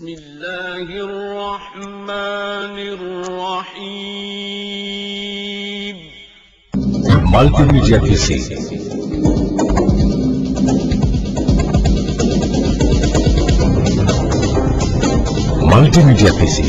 بسم الله الرحمن الرحيم multimedia পিসি multimedia পিসি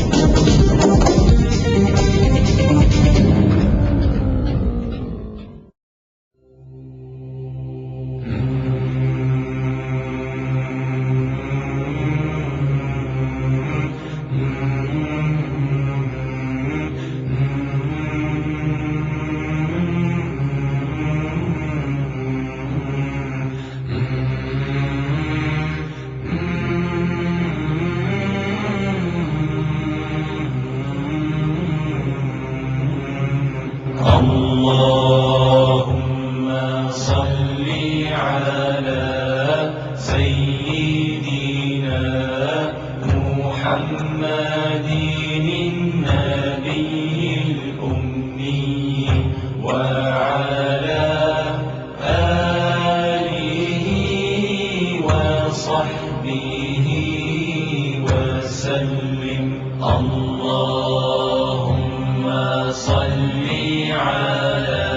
اللهم صل على سيدنا محمد النبي الأمي وعلى آله وصحبه وسلم اللهم صل على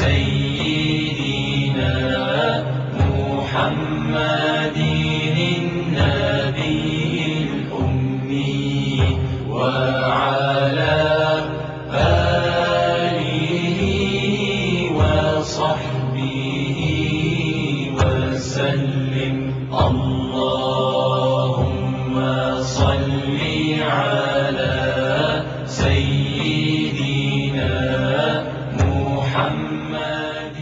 سيدنا محمد النبي الأمي وعلى آله وصحبه وسلم اللهم صل على سيدنا محمد.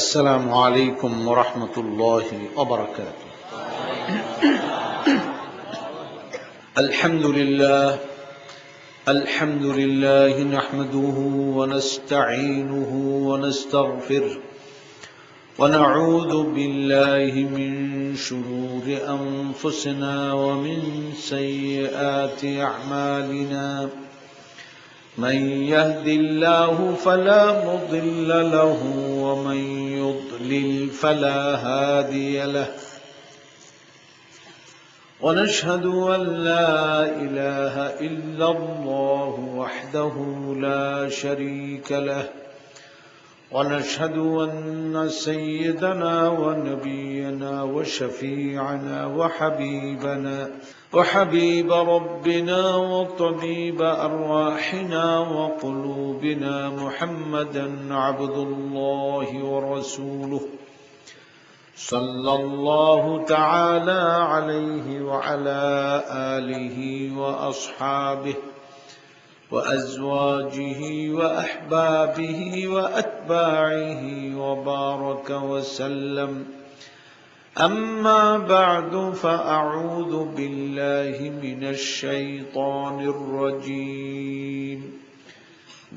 السلام عليكم ورحمة الله وبركاته. الحمد لله نحمده ونستعينه ونستغفره ونعوذ بالله من شرور أنفسنا ومن سيئات أعمالنا من يهد الله فلا مضل له ومن يضلل فلا هادي له ونشهد أن لا إله إلا الله وحده لا شريك له ونشهد أن سيدنا ونبينا وشفيعنا وحبيب ربنا وطبيب أرواحنا وقلوبنا محمدا عبد الله ورسوله صلى الله تعالى عليه وعلى آله وأصحابه وأزواجه وأحبابه وأتباعه وبارك وسلم. أما بعد فأعوذ بالله من الشيطان الرجيم.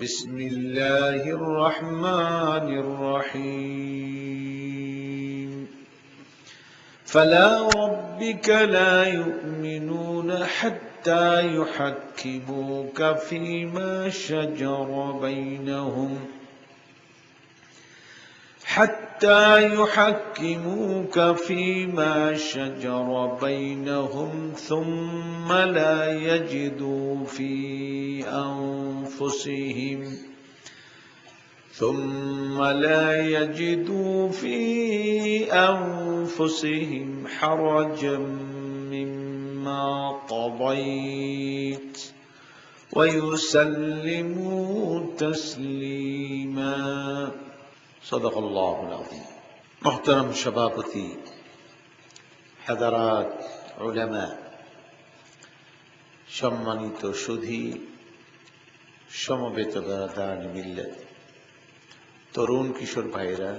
بسم الله الرحمن الرحيم. فلا ربك لا يؤمنون حتى يحكموك فيما شجر بينهم ثم لا يجدوا في أنفسهم حرجا مما قضيت ويسلموا تسليما. صدق الله العظيم. محترم সভাপতি, হাদারাত, উলামা, সম্মানিত সুধী, সমবেত বারাদার মিল্লাত, তরুণ কিশোর ভাইরা,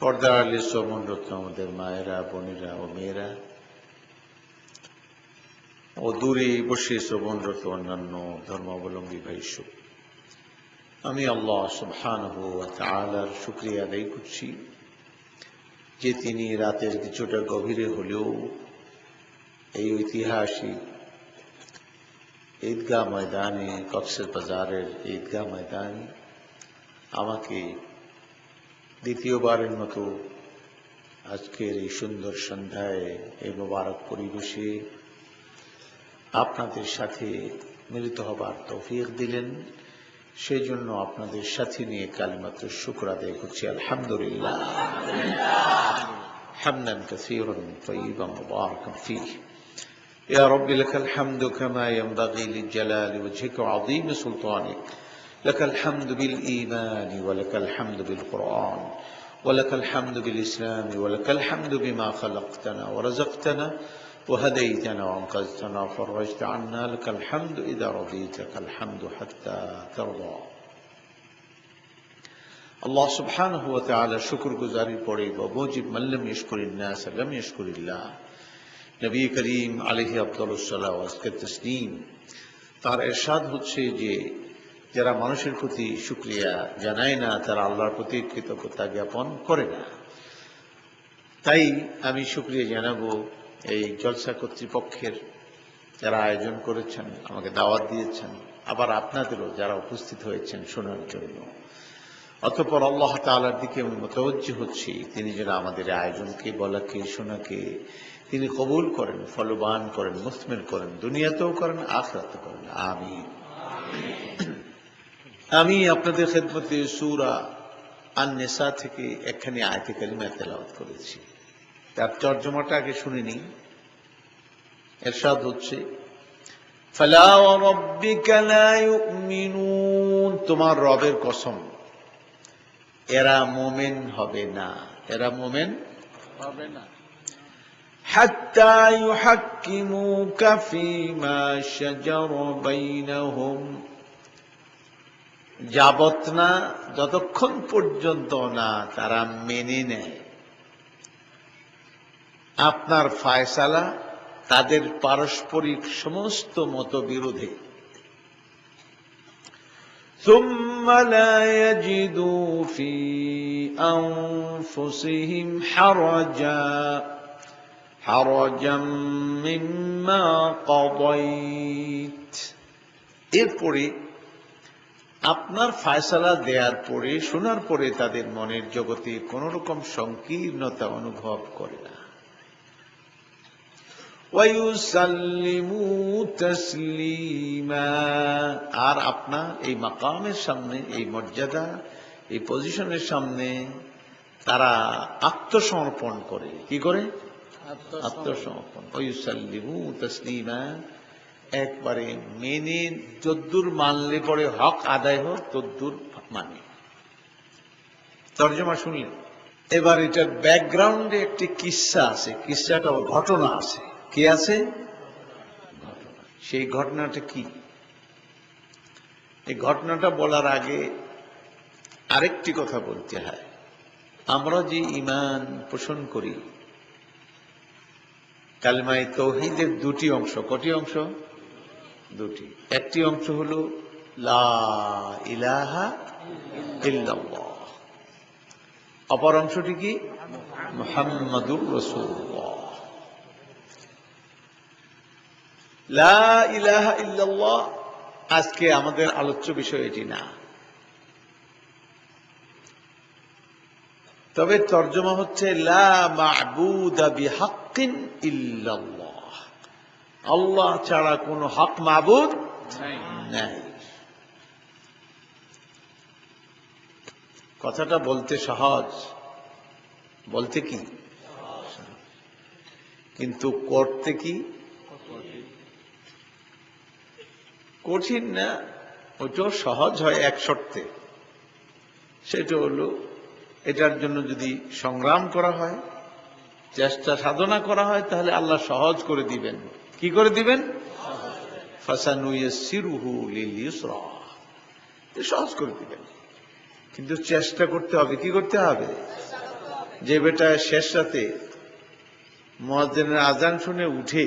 পর্দার আড়ালে শ্রবণরত আমাদের মায়েরা, বোনেরা ও মেয়েরা ও দূরে বসে শ্রবণরত অন্যান্য ধর্মাবলম্বী ভাইস্য, আমি আল্লাহ সুবহানাহু ওয়া তাআলার শুকরিয়া আদায় করছি যে তিনি রাতের কিছুটা গভীরে হলেও এই ঐতিহাসিক ঈদগাহ ময়দানে, কক্সের বাজারের ঈদগাহ ময়দানে আমাকে দ্বিতীয়বারের মতো আজকের এই সুন্দর সন্ধ্যায় এই মোবারক পরিবেশে আপনাদের সাথে মিলিত হবার তৌফিক দিলেন, সেই জন্য আপনাদের সাথে নিয়ে কালিমাতুশ শুকর আদায় করছি। আলহামদুলিল্লাহ হামদান কাসীরান তাইয়িবান মুবারাকান ফীহি। ইয়া রাব্বি লাকাল হামদু কামা ইয়ানবাগি লিজালালি ওয়াজহিকা ওয়া আযীমি সুলতানিক। লাকাল হামদু বিল ঈমানি ওয়া লাকাল হামদু বিল কুরআন ولك الحمد بالإسلام ولك الحمد بما خلقتنا ورزقتنا وهديتنا وانقذتنا وفرجت عنا لك الحمد إذا رضيت لك الحمد حتى ترضى। الله سبحانه وتعالى شكر گزاری پڑے بموجب من لم يشكر الناس لم يشكر الله। নবী করিম আলাইহি আফদালুস সালাওয়াত ওয়া আজকা তাসলিম তার ইরশাদ হচ্ছে যে যারা মানুষের প্রতি শুকরিয়া জানায় না তারা আল্লাহর প্রতি কৃতজ্ঞতা জ্ঞাপন করে না। তাই আমি শুকরিয়া জানাবো এই জলসা কর্তৃপক্ষের যারা আয়োজন করেছেন, আমাকে দাওয়াত দিয়েছেন, আবার আপনাদেরও যারা উপস্থিত হয়েছেন শোনার জন্য। অতঃপর আল্লাহ তাআলার দিকে আমি মুতাওয়াজ্জিহ হচ্ছি, তিনি যেন আমাদের আয়োজনকে বলাকে শোনাকে তিনি কবুল করেন, ফলবান করেন, মুসমির করেন, দুনিয়াতেও করেন, আখিরাতেও করেন। আমিন। আমি আপনাদের খেদমতে সূরা আন-নিসা থেকে একখানি আয়াতে কারিমা তেলাওয়াত করেছি, তার তরজমাটা আগে শুনে নিন। ইরশাদ হচ্ছে ফালা ওয়া রাব্বিকা লা ইউমিনুন, তোমার রবের কসম এরা মুমিন হবে না, এরা মুমিন হবে না। হাত্তা ইউহাক্কিমুকা ফীমা শাজারা বাইনাহুম, যাবত না যতক্ষণ পর্যন্ত না তারা মেনে নেয় আপনার ফায়সালা তাদের পারস্পরিক সমস্ত মতবিরোধে। ثم لا يجدوا في أنفسهم حرجا مما قضيت, এরপরে আপনার ফায়সালা দেওয়ার পরে শোনার পরে তাদের মনের জগতে কোন রকম সংকীর্ণতা অনুভব করে না। ওয়ায়ুসাল্লিমু তাসলিমা, আর আপনার এই মাকামের সামনে, এই মর্যাদা, এই পজিশনের সামনে তারা আত্মসমর্পণ করে। কি করে? আত্মসমর্পণ। ওয়ায়ুসাল্লিমু তাসলিমা, একবারে মেনে যদ্দূর মানলে পরে হক আদায় হোক তদ্দূর মানে। তর্জমা শুনলেন। এবার এটার ব্যাকগ্রাউন্ডে একটি কিসসা আছে, কিসসাটা ঘটনা আছে। কি আছে? ঘটনা। সেই ঘটনাটা কি? এই ঘটনাটা বলার আগে আরেকটি কথা বলতে হয়। আমরা যে ঈমান পোষণ করি, কালিমায়ে তাওহীদের দুটি অংশ। কটি অংশ? দুটি। একটি অংশ হলো লা ইলাহা ইল্লাল্লাহ, অপর অংশটি কি? মুহাম্মাদুর রাসূলুল্লাহ। লা ইলাহা ইল্লাল্লাহ আজকে আমাদের আলোচ্য বিষয় এটি না, তবে তর্জমা হচ্ছে লা মা'বুদা বিহাক্কিন ইল্লাল্লাহ, আল্লাহ ছাড়া কোনো হক মাবুদ নাই। কথাটা বলতে সহজ, বলতে কি কিন্তু করতে কি কঠিন না। ওটাও সহজ হয় এক শর্তে, সেটা হলো এটার জন্য যদি সংগ্রাম করা হয়, চেষ্টা সাধনা করা হয়, তাহলে আল্লাহ সহজ করে দিবেন। কি করে দিবেন? ফাসানুয়াসসিরুহু লিল ইউসরা, সহজ করে দিবেন। কিন্তু চেষ্টা করতে হবে। কি করতে হবে? যে বেটা শেষ রাতে মুয়াজ্জিনের আজান শুনে উঠে,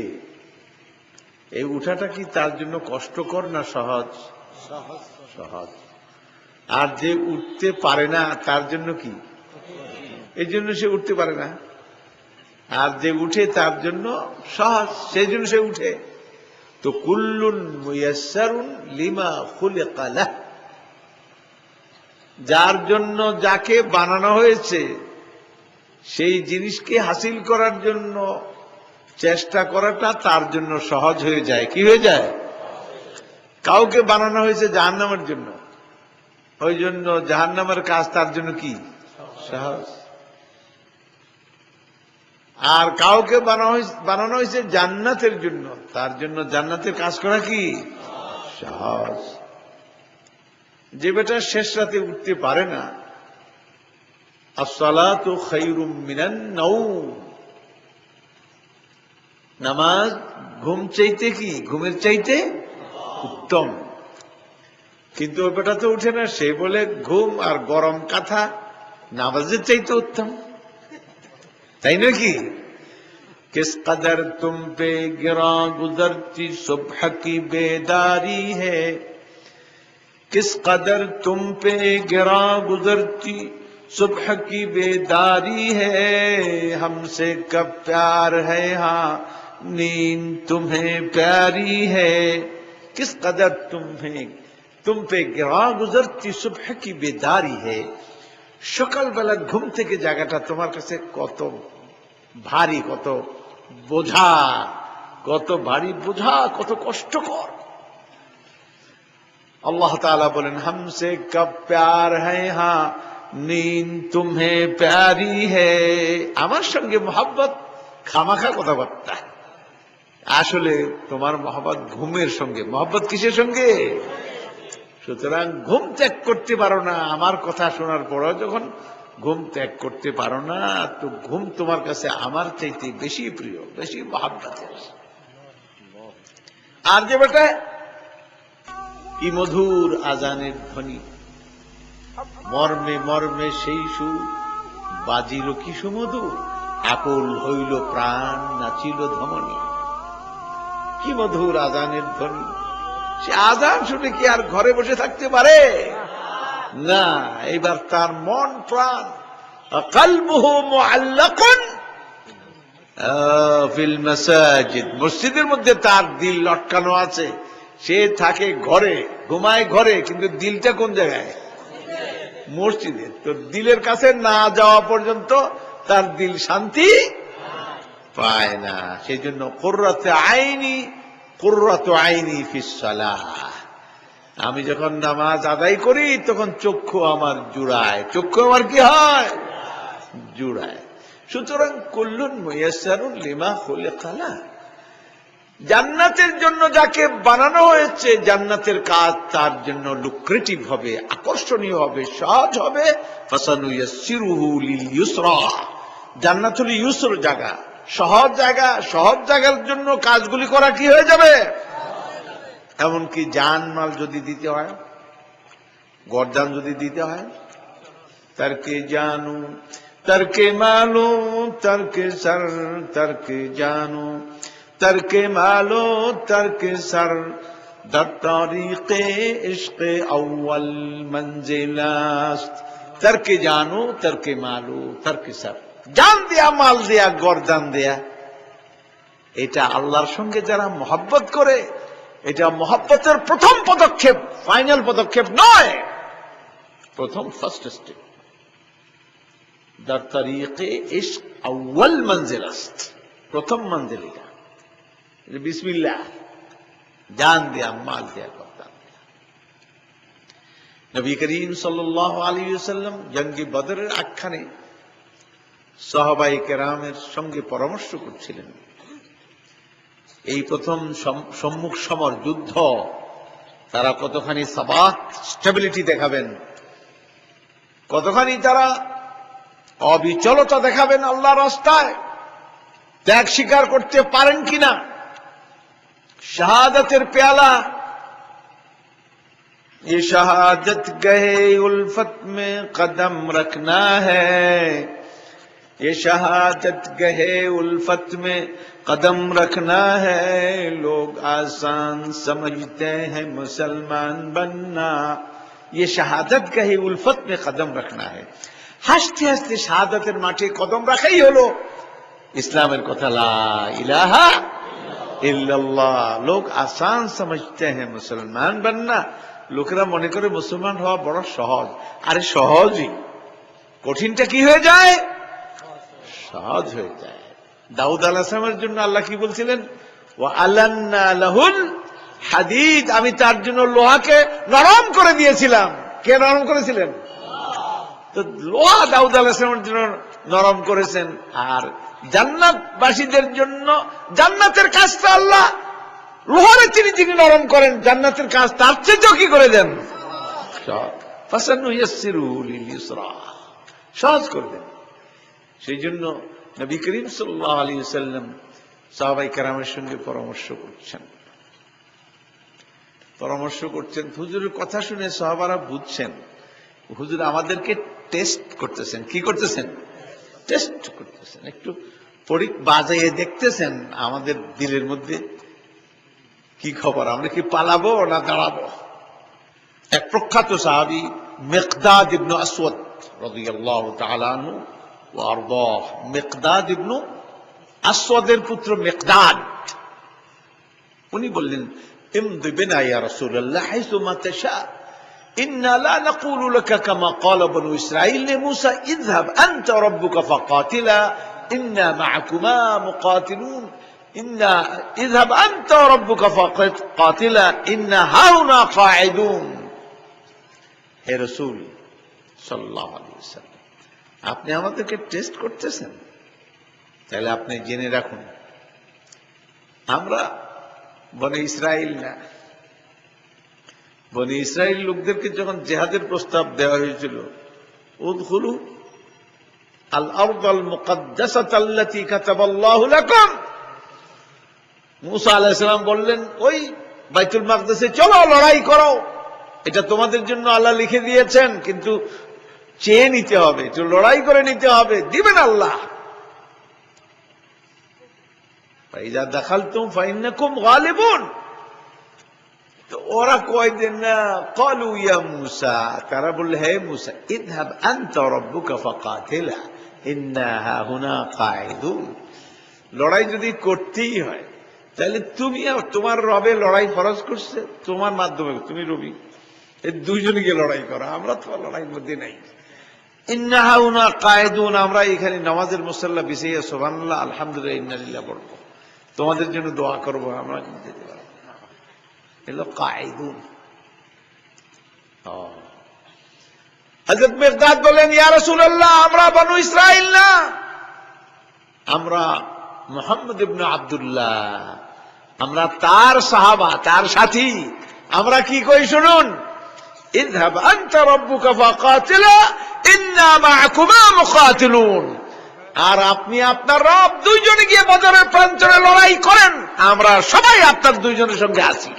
এই উঠাটা কি তার জন্য কষ্টকর না সহজ? সহজ। আর যে উঠতে পারে না তার জন্য কি? এই জন্য সে উঠতে পারে না। আর যে উঠে তার জন্য সহজ, সেই জন্য সে উঠে। তো কুল্লুন মুয়াসসারুন লিমা খুলিকা লাহ, যার জন্য যাকে বানানো হয়েছে সেই জিনিসকে হাসিল করার জন্য চেষ্টা করাটা তার জন্য সহজ হয়ে যায়। কি হয়ে যায়? কাউকে বানানো হয়েছে জাহান্নামের জন্য, ওই জন্য জাহান্নামের কাজ তার জন্য কি সহজ। আর কাউকে বানানো হয়েছে জান্নাতের জন্য, তার জন্য জান্নাতের কাজ করা কি সহজ। যে বেটা শেষ রাতে উঠতে পারে না, আসসালাতু খায়রুম মিনান নাওম, নামাজ ঘুম চাইতে কি ঘুমের চাইতে উত্তম। কিন্তু ওই বেটা তো উঠে না, সে বলে ঘুম আর গরম কাঁথা নামাজের চাইতে উত্তম, তাই নাকি? किस कदर तुम पे गिरा गुजरती सुबह की बेदारी है, किस कदर तुम पे गिरा गुजरती सुबह की बेदारी है, हमसे कब प्यार है हाँ नींद तुम्हें प्यारी है, किस कदर तुम पे गिरा गुजरती सुबह की बेदारी है। সকাল বেলা ঘুম থেকে জায়গাটা তোমার কাছে কত ভারী, কত বোঝা, কত ভারী বোঝা, কত কষ্টকর। আল্লাহ তাআলা বলেন हमसे कब प्यार है हाँ नींद तुम्हें प्यारी है, আমার সঙ্গে মোহাব্বত খামাখা কথাবার্তা। আসলে তোমার মোহাব্বত ঘুমের সঙ্গে, মোহাব্বত কিসের সঙ্গে? সুতরাং ঘুম ত্যাগ করতে পারো না, আমার কথা শোনার পরেও যখন ঘুম ত্যাগ করতে পারো না, তো ঘুম তোমার কাছে আমার চাইতে বেশি প্রিয়, বেশি মহাব্বতের। আর যে বেটা কি মধুর আজানের ধ্বনি, মর্মে মর্মে সেই সুর বাজিল কি সুমধুর, আকুল হইল প্রাণ নাচিল ধমনী। কি মধুর আজানের ধ্বনি, সে আজান শুনে কি আর ঘরে বসে থাকতে পারে না? এবার তার মন প্রাণ কলবুহু মুআল্লাকুন ফিল মাসাজিদ, মসজিদের মধ্যে তার দিল লটকানো আছে। সে থাকে ঘরে, ঘুমায় ঘরে, কিন্তু দিলটা কোন জায়গায়? মসজিদে। তো দিলের কাছে না যাওয়া পর্যন্ত তার দিল শান্তি পায় না। সেই জন্য কুররাতু আইনি ফিস সালাহ, আমি যখন নামাজ আদায় করি তখন চক্ষু আমার জুড়ায়। চক্ষু আমার কি হয়? জুড়ায়। সুতরাং কুল্লুন মুয়াসসারুন লিমা খুলিকা লাহ, জান্নাতের জন্য যাকে বানানো হয়েছে, জান্নাতের কাজ তার জন্য লুক্রেটিভ হবে, আকর্ষণীয় হবে, সহজ হবে। ফাসানুয়াসসিরুহু লিল ইউসরা, জান্নাত হলো ইউসর জায়গা, সহজ জায়গা। সহজ জায়গার জন্য কাজগুলি করা কি হয়ে যাবে? এমনকি জানমাল যদি দিতে হয়, গরদান যদি দিতে হয়, তারকে জানু তারকে মালু তারকে সর তারকে জানু তারকে মালো তারকে সর در طریق عشق اول منزل است, ترک جانو ترک مالو ترک سر, জান দেয়া, মাল দেয়া, গরদান দেয়া। এটা আল্লাহর সঙ্গে যারা মহব্বত করে, এটা মহব্বতের প্রথম পদক্ষেপ, ফাইনাল পদক্ষেপ নয়, প্রথম ফার্স্ট স্টেপ। در طریق عشق اول منزل است, প্রথম মঞ্জিল এটা। বিসমিল্লাহ, জান দেয়া, মাল দেয়া, গরদান দেয়া। নবী করিম সাল্লাল্লাহু আলাইহি ওয়াসাল্লাম জঙ্গে বদরের আখ্যানে সাহাবায়ে কেরামের সঙ্গে পরামর্শ করছিলেন। এই প্রথম সম্মুখ সমর যুদ্ধ, তারা কতখানি সাবাত, স্টেবিলিটি দেখাবেন, কতখানি তারা অবিচলতা দেখাবেন আল্লাহর রাস্তায়, ত্যাগ স্বীকার করতে পারেন কিনা। শাহাদাতের পেয়ালা, ये शहादत गए उल्फत में कदम रखना है, ये शहादत गए उल्फत में कदम रखना है, लोग आसान समझते हैं मुसलमान बनना, ये शहादत गए उल्फत में कदम रखना है। হাসতে হাসতে শাহাদাতের মাঠে কদম রাখাই হলো ইসলামের কথা, লা ইলাহা ইল্লাল্লাহ। লোক আসান সমঝতে হ্যাঁ মুসলমান बनना, লোকেরা মনে করে মুসলমান হওয়া বড় সহজ। আরে সহজই, কঠিনটা কি হয়ে যায়? সহজ হয়ে যায়। দাউদ আলাইহিস সালামের জন্য আল্লাহ কি বলছিলেন? ওয়া আলান্না লাহুল হাদিদ, আমি তার জন্য লোহাকে নরম করে দিয়েছিলাম। কে নরম করেছিলেন? তো লোহা দাউদ আলাইহিস সালামের জন্য নরম করেছেন। আর জান্নাতবাসীদের জন্য জান্নাতের কাজটা আল্লাহ লোহারে যিনি নরম করেন, জান্নাতের কাজ তার চেয়েও কি করে দেন? ফাসানুইয়াসসিরুহু লিল ইউসরা, সহজ করে দেন। সেই জন্য নবী করিম সাল্লাল্লাহু আলাইহি ওয়াসাল্লাম সাহাবায়ে কেরামের সঙ্গে পরামর্শ করছেন। হুজুরের কথা শুনে সাহাবারা বুঝছেন হুজুর আমাদেরকে টেস্ট করতেছেন। কি করতেছেন? টেস্ট করতেছেন। একটু বাজাইয়ে দেখতেছেন আমাদের দিলের মধ্যে কি খবর, আমরা কি পালাবো না দাঁড়াবো। এক প্রখ্যাত সাহাবী মিকদাদ ইবনে আসওয়াদ রাদিয়াল্লাহু তাআলা আনহু ওয়া আরদাহ, মিকদাদ ইবনে আসওয়াদের পুত্র মিকদাদ, উনি বললেন ইমদি বিনা ইয়া রাসূলুল্লাহ হাইসুমা তাশা ইন্না লা নাকুলু লাকা কামা ক্বালা বনু ইসরাঈল লিমূসা ইযহাব আনতা রাব্বুকা ফাকাতিলা ইন্না মা'কুমা মুকাতিলুন ইন্না ইযহাব আনতা রাব্বুকা ফাকাতিলা ইন্না হাউনা কাঈদুন। হে রাসূল সাল্লাল্লাহু আলাইহি ওয়াসাল্লাম, আপনি আমাদেরকে টেস্ট করতেছেন, তাহলে আপনি জেনে রাখুন আমরা বনি ইসরাইল না। বনি ইসরাইল লোকদেরকে যখন জিহাদের প্রস্তাব দেওয়া হয়েছিল, উদখুলু আল আরদাল মুকদ্দাসাত আল্লাতী কাতাবাল্লাহু লাকুম, মূসা আলাইহিস সালাম বললেন ওই বাইতুল মাকদিসে চলো লড়াই করো, এটা তোমাদের জন্য আল্লাহ লিখে দিয়েছেন, কিন্তু চেয়ে নিতে হবে, একটু লড়াই করে নিতে হবে, দিবেন আল্লাহ। ফাইজা দাখালতুম ফাইন্নাকুম গালিবুন, তো ওরা কয় দেন না ক্বালু ইয়া মূসা, তারা বলল হে মূসা ইযহাব আনতা রাব্বুকা ফাকাতিলা ইন্না হাহুনা কাঈদুন, লড়াই যদি করতেই হয় তাহলে তুমি আর তোমার রবে লড়াই ফরজ করছে, তোমার মাধ্যমে তুমি রবি, এই দুইজনে গিয়ে লড়াই করো, আমরা তো লড়াইয়ের মধ্যে নাই। ইন্না হাহুনা কাঈদুন, আমরা এখানে নামাজের মুসাল্লা বিছিয়ে সুবহানাল্লাহ আলহামদুলিল্লাহ ইন্না লিল্লাহি পড়বো, তোমাদের জন্য দোয়া করবো, আমরা যেতে পারবো না। এলো কাঈদুন। হযরত মিকদাদ বলেন ইয়া রাসূলুল্লাহ আমরা বনু ইসরাইল না, আমরা মুহাম্মদ ইবনে আব্দুল্লাহ, আমরা তার সাহাবা, তার সাথী। আমরা কি কই শুনুন, ইযহাব আনতা রাব্বুকা ফাকাতিলা ইন্না মা'কুমা মুকাতিলুন, আর আপনি আপনার রব দুইজনে গিয়ে বদরের প্রান্তরে লড়াই করেন, আমরা সবাই আপনার দুইজনের সঙ্গে আছি,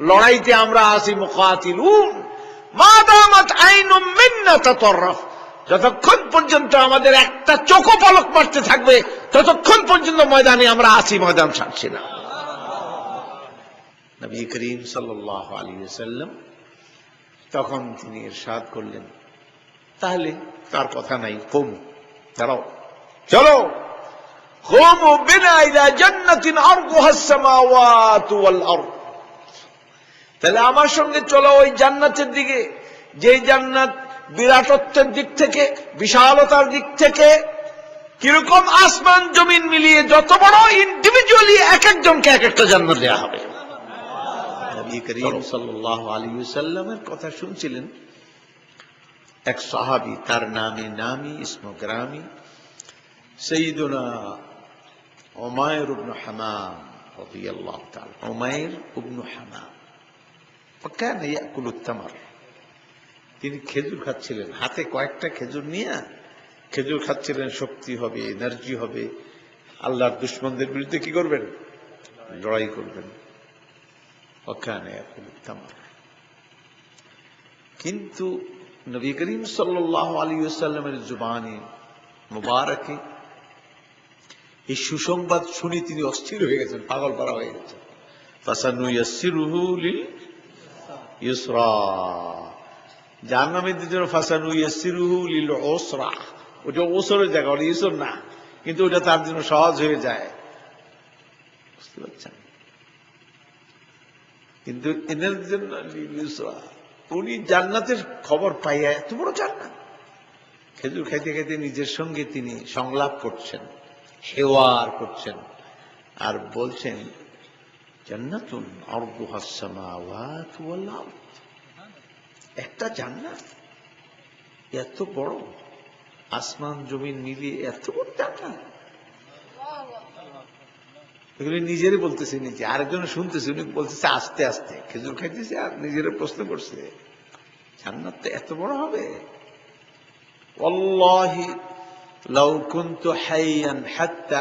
লড়াইতে আমরা আছি। মুকাতিলুন মা দামাত আইনুম মিন্না তাতাররাফ, যতক্ষণ পর্যন্ত আমাদের একটা চোখও পলক মারতে থাকবে ততক্ষণ পর্যন্ত ময়দানে আমরা আছি, ময়দান ছাড়ছি না। নবী করিম সাল্লাল্লাহু আলাইহি ওয়াসাল্লাম তখন তিনি ইরশাদ করলেন, তাহলে তার কথা নাই, কুম, দাঁড়াও, চলো, কুমু বিনা ইলা জান্নাতিন আরদুহা আস-সামাওয়াতু ওয়াল আরদ, তাহলে আমার সঙ্গে চলো ওই জান্নাতের দিকে, যেই জান্নাত বিরাটত্বের দিক থেকে, বিশালতার দিক থেকে কিরকম আসমান জমিন মিলিয়ে যত বড়, ইন্ডিভিজুয়ালি এক একজনকে এক একটা জান্নাত দেওয়া হবে। নবী করিম সাল্লাল্লাহু আলাইহি ওয়াসাল্লামের কথা শুনছিলেন এক সাহাবী, তার নামি ইসমু গ্রামি সাইয়্যিদুনা উমাইর ইবনে হামাম রাদিয়াল্লাহু তাআলা। উমাইর ইবনে হামাম কানা ইয়াকুলু তামার, তিনি খেজুর খাচ্ছিলেন, হাতে কয়েকটা খেজুর নিয়ে খেজুর খাচ্ছিলেন, শক্তি হবে, এনার্জি হবে, আল্লাহর দুশমনদের বিরুদ্ধে কি করবেন? লড়াই করবেন। কানা ইয়াকুলু তামার, কিন্তু নবী করিম সাল্লাল্লাহু আলাইহি ওয়াসাল্লামের জুবানে মুবারকে এই সুসংবাদ শুনে তিনি অস্থির হয়ে গেছেন, পাগল পারা হয়ে গেছেন। ফাসানুইয়াসসিরুহু লিল ইউসরা, জাহান্নামের জন্য ফাসানুইয়াসসিরুহু লিল উসরা, ওটা ওসরের জায়গা, ওটা ইউসর না, কিন্তু ওটা তার জন্য সহজ হয়ে যায়, বুঝতে পারছেন? কিন্তু এদের জন্য লিল ইউসরা, উনি জান্নাতের খবর পাইয়া, এত বড় জান্নাত, খেজুর খাইতে খাইতে নিজের সঙ্গে তিনি সংলাপ করছেন, হেওয়ার করছেন, আর বলছেন জান্নাতুন আরদুহাস সামাওয়াতু ওয়াল আরদ, একটা জান্নাত এত বড়, আসমান জমিন মিলিয়ে এত বড় জান্নাত। এগুলি নিজেরই বলতেছে, নিজে আরেকজন শুনতেছে, উনি বলতেছে আস্তে আস্তে, খেজুর খাইতেছে আর নিজেরা প্রশ্ন করছে জান্নাত তো এত বড় হবে। ওয়াল্লাহি লাউ কুনতু হাইয়ান হাত্তা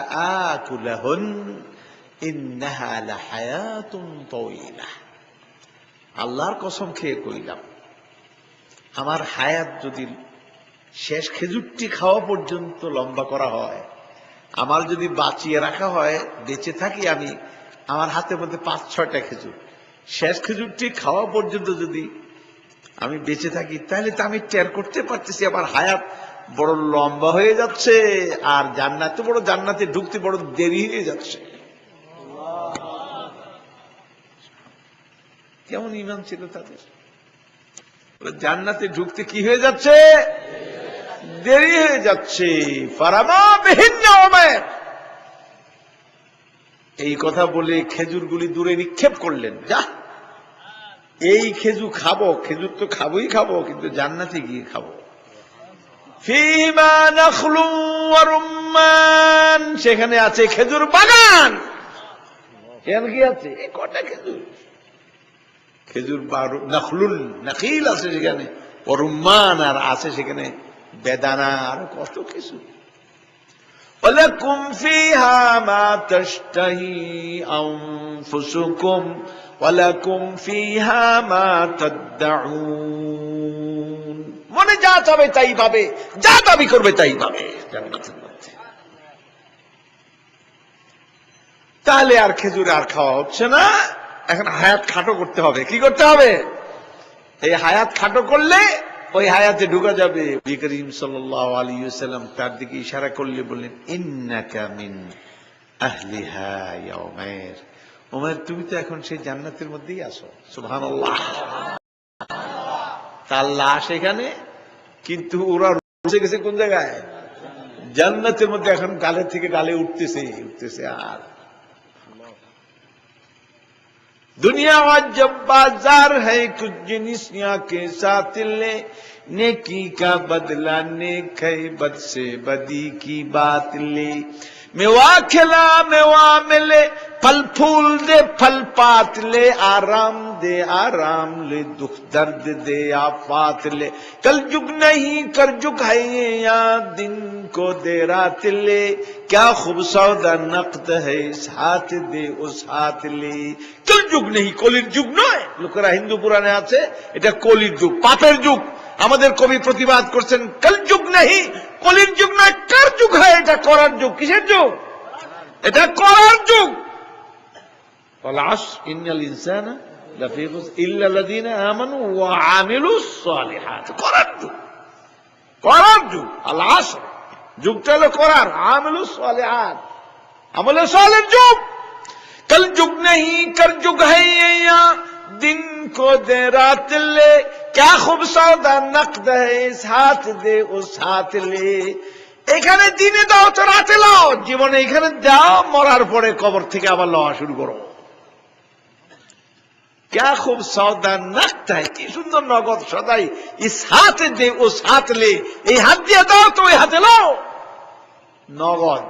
আকুলাহুন ইন্নাহা লাহায়াতুন তাওয়িলা, আল্লাহর কসম খেয়ে কইলাম, আমার হায়াত যদি শেষ খেজুরটি খাওয়া পর্যন্ত লম্বা করা হয়, আমার যদি বাঁচিয়ে রাখা হয়, বেঁচে থাকি আমি, আমার হাতের মধ্যে 5-6টা খেজুর, শেষ খেজুরটি খাওয়া পর্যন্ত যদি আমি বেঁচে থাকি, তাহলে তো আমি টের করতে পারতেছি আমার হায়াত বড় লম্বা হয়ে যাচ্ছে, আর জান্নাতে বড়, জান্নাতে ঢুকতে বড় দেরি হয়ে যাচ্ছে। কেমন ঈমান ছিল তাদের! জান্নাতে ঢুকতে কি হয়ে যাচ্ছে? দেরি হয়ে যাচ্ছে। ফারামা বিহিন উমাইর, এই কথা বলে খেজুরগুলি দূরে নিক্ষেপ করলেন। যা, এই খেজুর খাবো, খেজুর তো খাবোই খাবো, কিন্তু জান্নাতে গিয়ে খাবো। ফীমা নাখলুন ওয়া রুম্মান, সেখানে আছে খেজুর বাগান। সেখানে কি আছে? এই কটা খেজুর, খেজুর নাখলুন, নাখিল আছে সেখানে, ও রুম্মান, আর আছে সেখানে বেদানা, আর কত কিছু। ওয়ালাকুম ফীহা মা তাশতাহি আনফুসুকুম ওয়ালাকুম ফীহা মা তাদউন, মনে যা চাবে তাই পাবে, যা দাবি করবে তাই পাবে জান্নাতের মধ্যে। তাহলে আর খেজুর আর খাওয়া হচ্ছে না, এখন হায়াত খাটো করতে হবে। কি করতে হবে? এই হায়াত খাটো করলে ওই হায়াতে ঢুকা যাবে। নবী করিম সাল্লাল্লাহু আলাইহি ওয়াসাল্লাম তার দিকে ইশারা করলে বললেন, ইন্নাকা মিন আহলিহা ইয়া উমাইর, উমাইর তুমি তো এখন সেই জান্নাতের মধ্যেই আছো। সুবহানাল্লাহ। তার লাশ এখানে, কিন্তু ওরা রয়ে গেছে কোন জায়গায়? জান্নাতের মধ্যে। এখন গালে থেকে গালে উঠতেছে উঠতেছে। আর दुनिया जब बाजार है कुछ जिनिसिया के साथ ले, नेकी का बदला नेक है, बद से बदी की बात ले। मेवा खिला मेवा मिले, फल फूल दे फल पात ले, आराम ले दुख दर्द दे आफात ले। कल जुग नहीं कर जुग है या दिन को दे रात ले, क्या खूब सौदा नकद है इस हाथ दे उस हाथ ले। कल जुग नहीं, কলির যুগ নয়। লোকেরা হিন্দু পুরাণে আছে এটা কলির যুগ, পাপের যুগ। আমাদের কবি প্রতিবাদ করছেন, কল যুগ नहीं, কলির যুগ নয়, কার যুগ হয়? এটা করার যুগ। কিসের যুগ? এটা করার যুগ। والعصر إن الإنسان لفي خسر إلا الذين آمنوا وعملوا الصالحات। করার যুগ, করার যুগ। আল আসর যুগটা হলো করার, আমিলুস সালিহাত, আমলে সালের যুগ। कल जुग नहीं कर जुग है या दिन को दे रात ले, क्या खूब सौदा नकद है इस हाथ दे उस हाथ ले। এখানে দিনে দাও তো রাতে লাও, জীবনে এখানে দাও, মরার পরে কবর থেকে আবার লওয়া শুরু করো। क्या खूब सौदा नकद है, কি সুন্দর নগদ সদাই, ইস হাত দে উস হাত লে, এই হাত দিয়ে দাও তো ওই হাতে লাও। নগদ,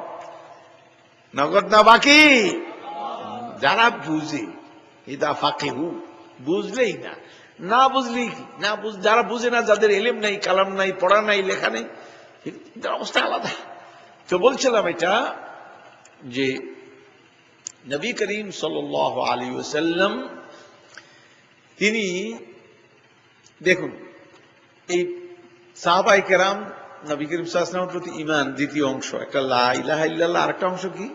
নগদ না বাকি। যারা বুঝে, ইদা ফাকিহু, বুঝলেই না, না বুঝলেই কি, না যারা বুঝে না, যাদের ইলম নাই, কালাম নাই, পড়া নাই, লেখা নেই, তার অবস্থা আলাদা। তো বলছিলাম এটা যে নবী করিম সাল্লাল্লাহু আলাইহি ওয়াসাল্লাম তিনি দেখুন, এই সাহাবায়ে কেরাম নবী করিম সাল্লাল্লাহু আলাইহি ওয়াসাল্লামের প্রতি ঈমান দ্বিতীয় অংশ, একটা লা ইলাহা ইল্লাল্লাহ, আরেকটা অংশ কি?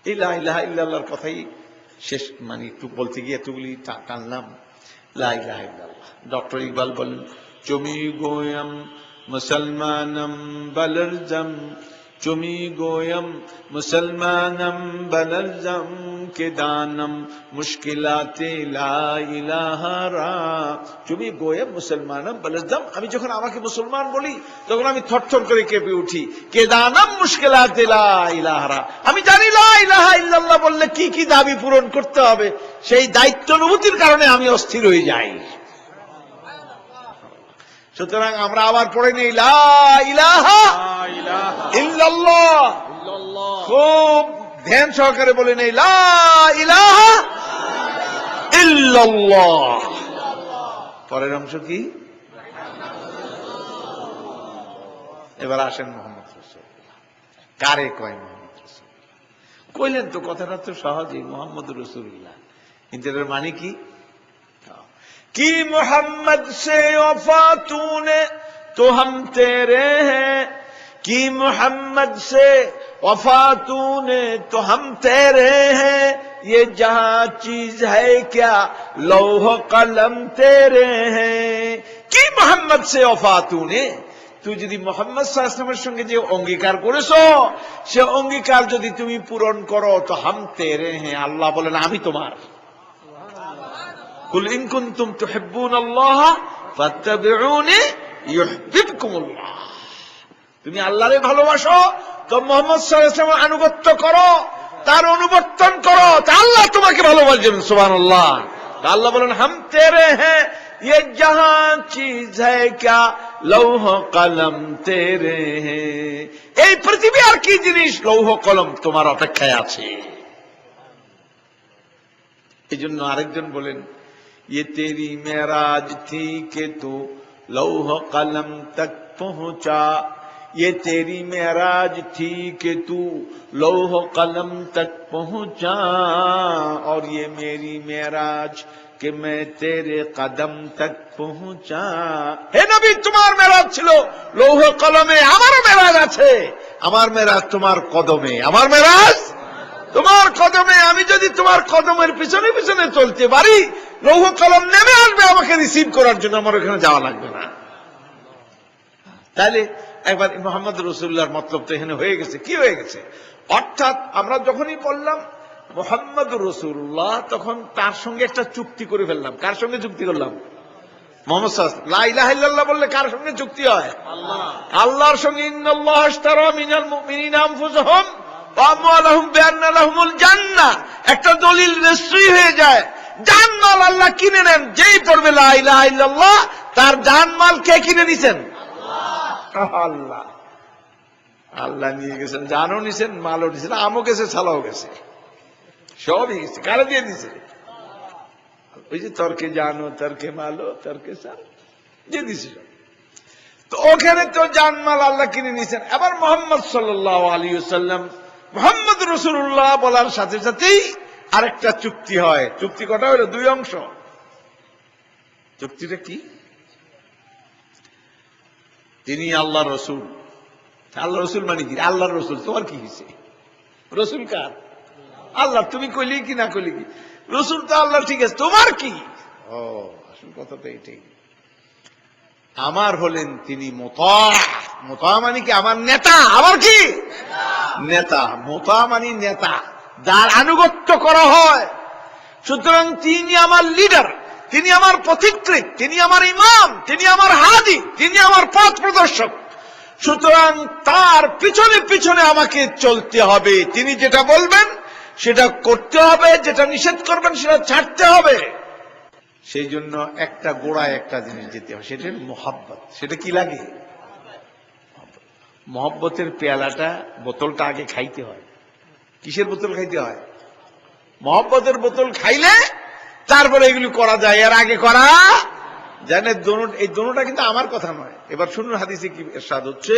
এই লা ইলাহা ইল্লাল্লাহর কথাই শেষ, মানে একটু বলতে গিয়ে এতগুলি টানলাম। লা ইলাহা ইল্লাল্লাহ। ডক্টর ইকবাল বলেন, চমি গোয়ম মুসলমানম বলরজম, চমি গোয়ম মুসলমানম বলরজম, के दानम मुश्किलाते ला इलाहा रा তুমি গোয়ে মুসলমানম বলদম আমি যখন আমাকে মুসলমান বলি তখন আমি থরথর করে কেঁপে উঠি কে দানম মুশকিলাতে লা ইলাহা রা আমি জানি লা ইলাহা ইল্লাল্লাহ বললে কি কি দাবি পূরণ করতে হবে সেই দায়িত্ব অনুভূতির কারণে আমি অস্থির হয়ে যাই সুতরাং আমরা আবার পড়ে নেই লা ইলাহা ইল্লাল্লাহ খুব ধ্যান সহকারে বলে নেই লা ইলাহা ইল্লাল্লাহ পরের অংশ কি এবার আসেন মোহাম্মদ রাসূলুল্লাহ কারে কয় মোহাম্মদ রাসূলুল্লাহ কইলেন তো কথাটা তো সহজেই মোহাম্মদ রাসূলুল্লাহ কিন্তু এর মানে কি कि मोहम्मद से वफा तूने तो हम तेरे हैं कि मोहम्मद से वफा तूने तो हम तेरे हैं ये जहां चीज है क्या लौह कलम तेरे हैं कि मोहम्मद से वफा तूने তুই যদি মোহাম্মদ সাল্লাল্লাহু আলাইহি ওয়াসাল্লামের সঙ্গে যে অঙ্গীকার করেছো সে অঙ্গীকার যদি তুমি পূরণ করো তো হাম তেরে হ্যাঁ আল্লাহ বলেন আমি তোমার কুল ইন কুনতুম তুহিব্বুনাল্লাহ ফাত্তাবিউনি ইউহিব্বুকুমুল্লাহ তুমি আল্লাহরে ভালোবাসো তো মুহাম্মদ সাল্লাল্লাহু আলাইহি ওয়াসাল্লামের আনুগত্য করো তার অনুবর্তন করো তা আল্লাহ তোমাকে ভালোবাসবেন সুবহানাল্লাহ আল্লাহ বলেন হাম তেরে হ্যাঁ ये जहां चीज है क्या लौह कलम तेरे हैं এই পৃথিবী আর কি জিনিস লৌহ কলম তোমার অপেক্ষায় আছে এজন্য আরেকজন বলেন ये तेरी मेराज थी कि तू लौह कलम तक पहुंचा ये तेरी मेराज थी कि तू लौह कलम तक पहुंचा और ये मेरी मेराज कि मैं तेरे कदम तक पहुंचा हे नबी तुम्हार मेराज छिलो लौह कलमे আমার মেরাজ আছে আমার মেরাজ তোমার কদমে আমার মেরাজ তোমার কদমে আমি যদি তোমার কদমের পিছনে পিছনে চলতে পারি লৌহ কলম নেমে আসবে আমাকে রিসিভ করার জন্য আমার ওখানে যাওয়া লাগবে না তাহলে একবার মুহাম্মদ রাসূলুল্লাহর মতলব তো এখানে হয়ে গেছে কি হয়ে গেছে অর্থাৎ আমরা যখনই বললাম মুহাম্মদ রাসূলুল্লাহ তখন তার সঙ্গে একটা চুক্তি করে ফেললাম কার সঙ্গে চুক্তি করলাম মুহাম্মদ সাল্লাল্লাহু আলাইহি ওয়াসাল্লাম লা ইলাহা ইল্লাল্লাহ বললে কার সঙ্গে চুক্তি হয় আল্লাহ আল্লাহর সঙ্গে ইন্নাল্লাহা আশতারা মিনাল মুমিনিনা আনফুসাহুম ওয়া আমওয়ালাহুম বিআন্না লাহুমুল জান্নাহ একটা দলিল রেজিস্ট্রি হয়ে যায় জানমাল আল্লাহ কিনে নেন যেই পড়বে লা ইলাহা ইল্লাল্লাহ তার জানমাল কে কিনে নিছেন আল্লাহ আল্লাহ আল্লাহ নিয়ে গেছেন জানও নিছেন মালও নিছেন আমও গেছে ছালাও গেছে সবই গেছে কারা দিয়ে দিছে ওই যে তর্কে জানো তর্কে মালো তর্কে সার দিয়ে দিছে তো ওখানে তো জানমাল আল্লাহ কিনে নিছেন আবার মুহাম্মদ সাল্লাল্লাহু আলাইহি ওয়াসাল্লাম মুহাম্মদ রাসূলুল্লাহ বলার সাথে সাথেই আরেকটা চুক্তি হয় চুক্তি কটা হলো দুই অংশ চুক্তিটা কি তিনি আল্লাহর রাসূল আল্লাহর রাসূল মানে কি আল্লাহর রাসূল তোমার কি হইছে রাসূল কার আল্লাহ তুমি কইলি কি না কইলি কি রাসূল তো আল্লাহ ঠিক আছে তোমার কি ও আসল কথাটা এটাই আমার হলেন তিনি মুতা মানে কি আমার নেতা আমার কি নেতা মুতা মানে নেতা যার আনুগত্য করা হয় সুতরাং তিনি আমার লিডার তিনি আমার পথিকৃৎ তিনি আমার ইমাম তিনি আমার হাদি তিনি আমার পথ প্রদর্শক সুতরাং তার পিছনে পিছনে আমাকে চলতে হবে তিনি যেটা বলবেন সেটা করতে হবে যেটা নিষেধ করবেন সেটা ছাড়তে হবে সেই জন্য একটা গোড়ায় একটা জিনিস যেতে হবে সেটা মোহাব্বত সেটা কি লাগে মোহাব্বতের পেয়ালাটা বোতলটা আগে খাইতে হয় কিসের বোতল খাইতে হয় মোহাব্বতের বোতল খাইলে তারপরে এগুলি করা যায় এর আগে করা জানেন এই দোনোটা কিন্তু আমার কথা নয় এবার শুনুন হাদিসে কি ইরশাদ হচ্ছে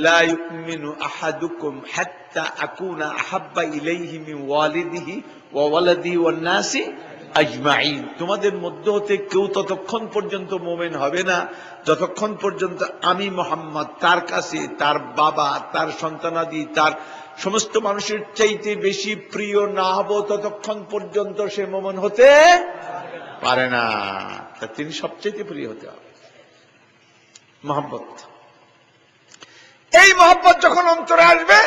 লা ইউমিনু আহাদুকুম হাত্তা আকুনা আহাব্বা ইলাইহি মিন ওয়ালিদিহি ওয়া ওয়ালাদিহি ওয়ান নাসি আজমাইন তোমাদের মধ্য হতে কেউ ততক্ষণ পর্যন্ত মুমিন হবে না যতক্ষণ পর্যন্ত আমি মুহাম্মদ তার কাছে তার বাবা তার সন্তানাদি তার সমস্ত মানুষের চাইতে বেশি প্রিয় না হব ততক্ষণ পর্যন্ত সে মুমিন হতে পারে না তা তিনি সবচেয়ে প্রিয় হতে হবে মহব্বত এই মহব্বত যখন অন্তরে আসবে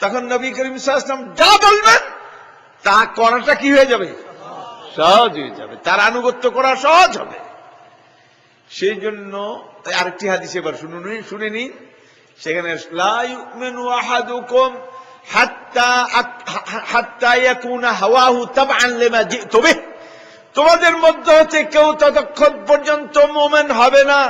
তখন নবী করিম সাল্লাল্লাহু আলাইহি ওয়াসাল্লাম যা বলবেন তা করাটা কি হয়ে যাবে? সহজ হয়ে যাবে, তার আনুগত্য করা সহজ হবে। সেই জন্য আরেকটি হাদিস এবার শুনে নিন। সেখানে লা ইউমিনু আহাদুকুম হাত্তা ইয়াকুনা হাওয়াহু তাবআন লিমা জিতু বিহ। তোমাদের মধ্যে হতে কেউ ততক্ষণ পর্যন্ত মুমিন হবে না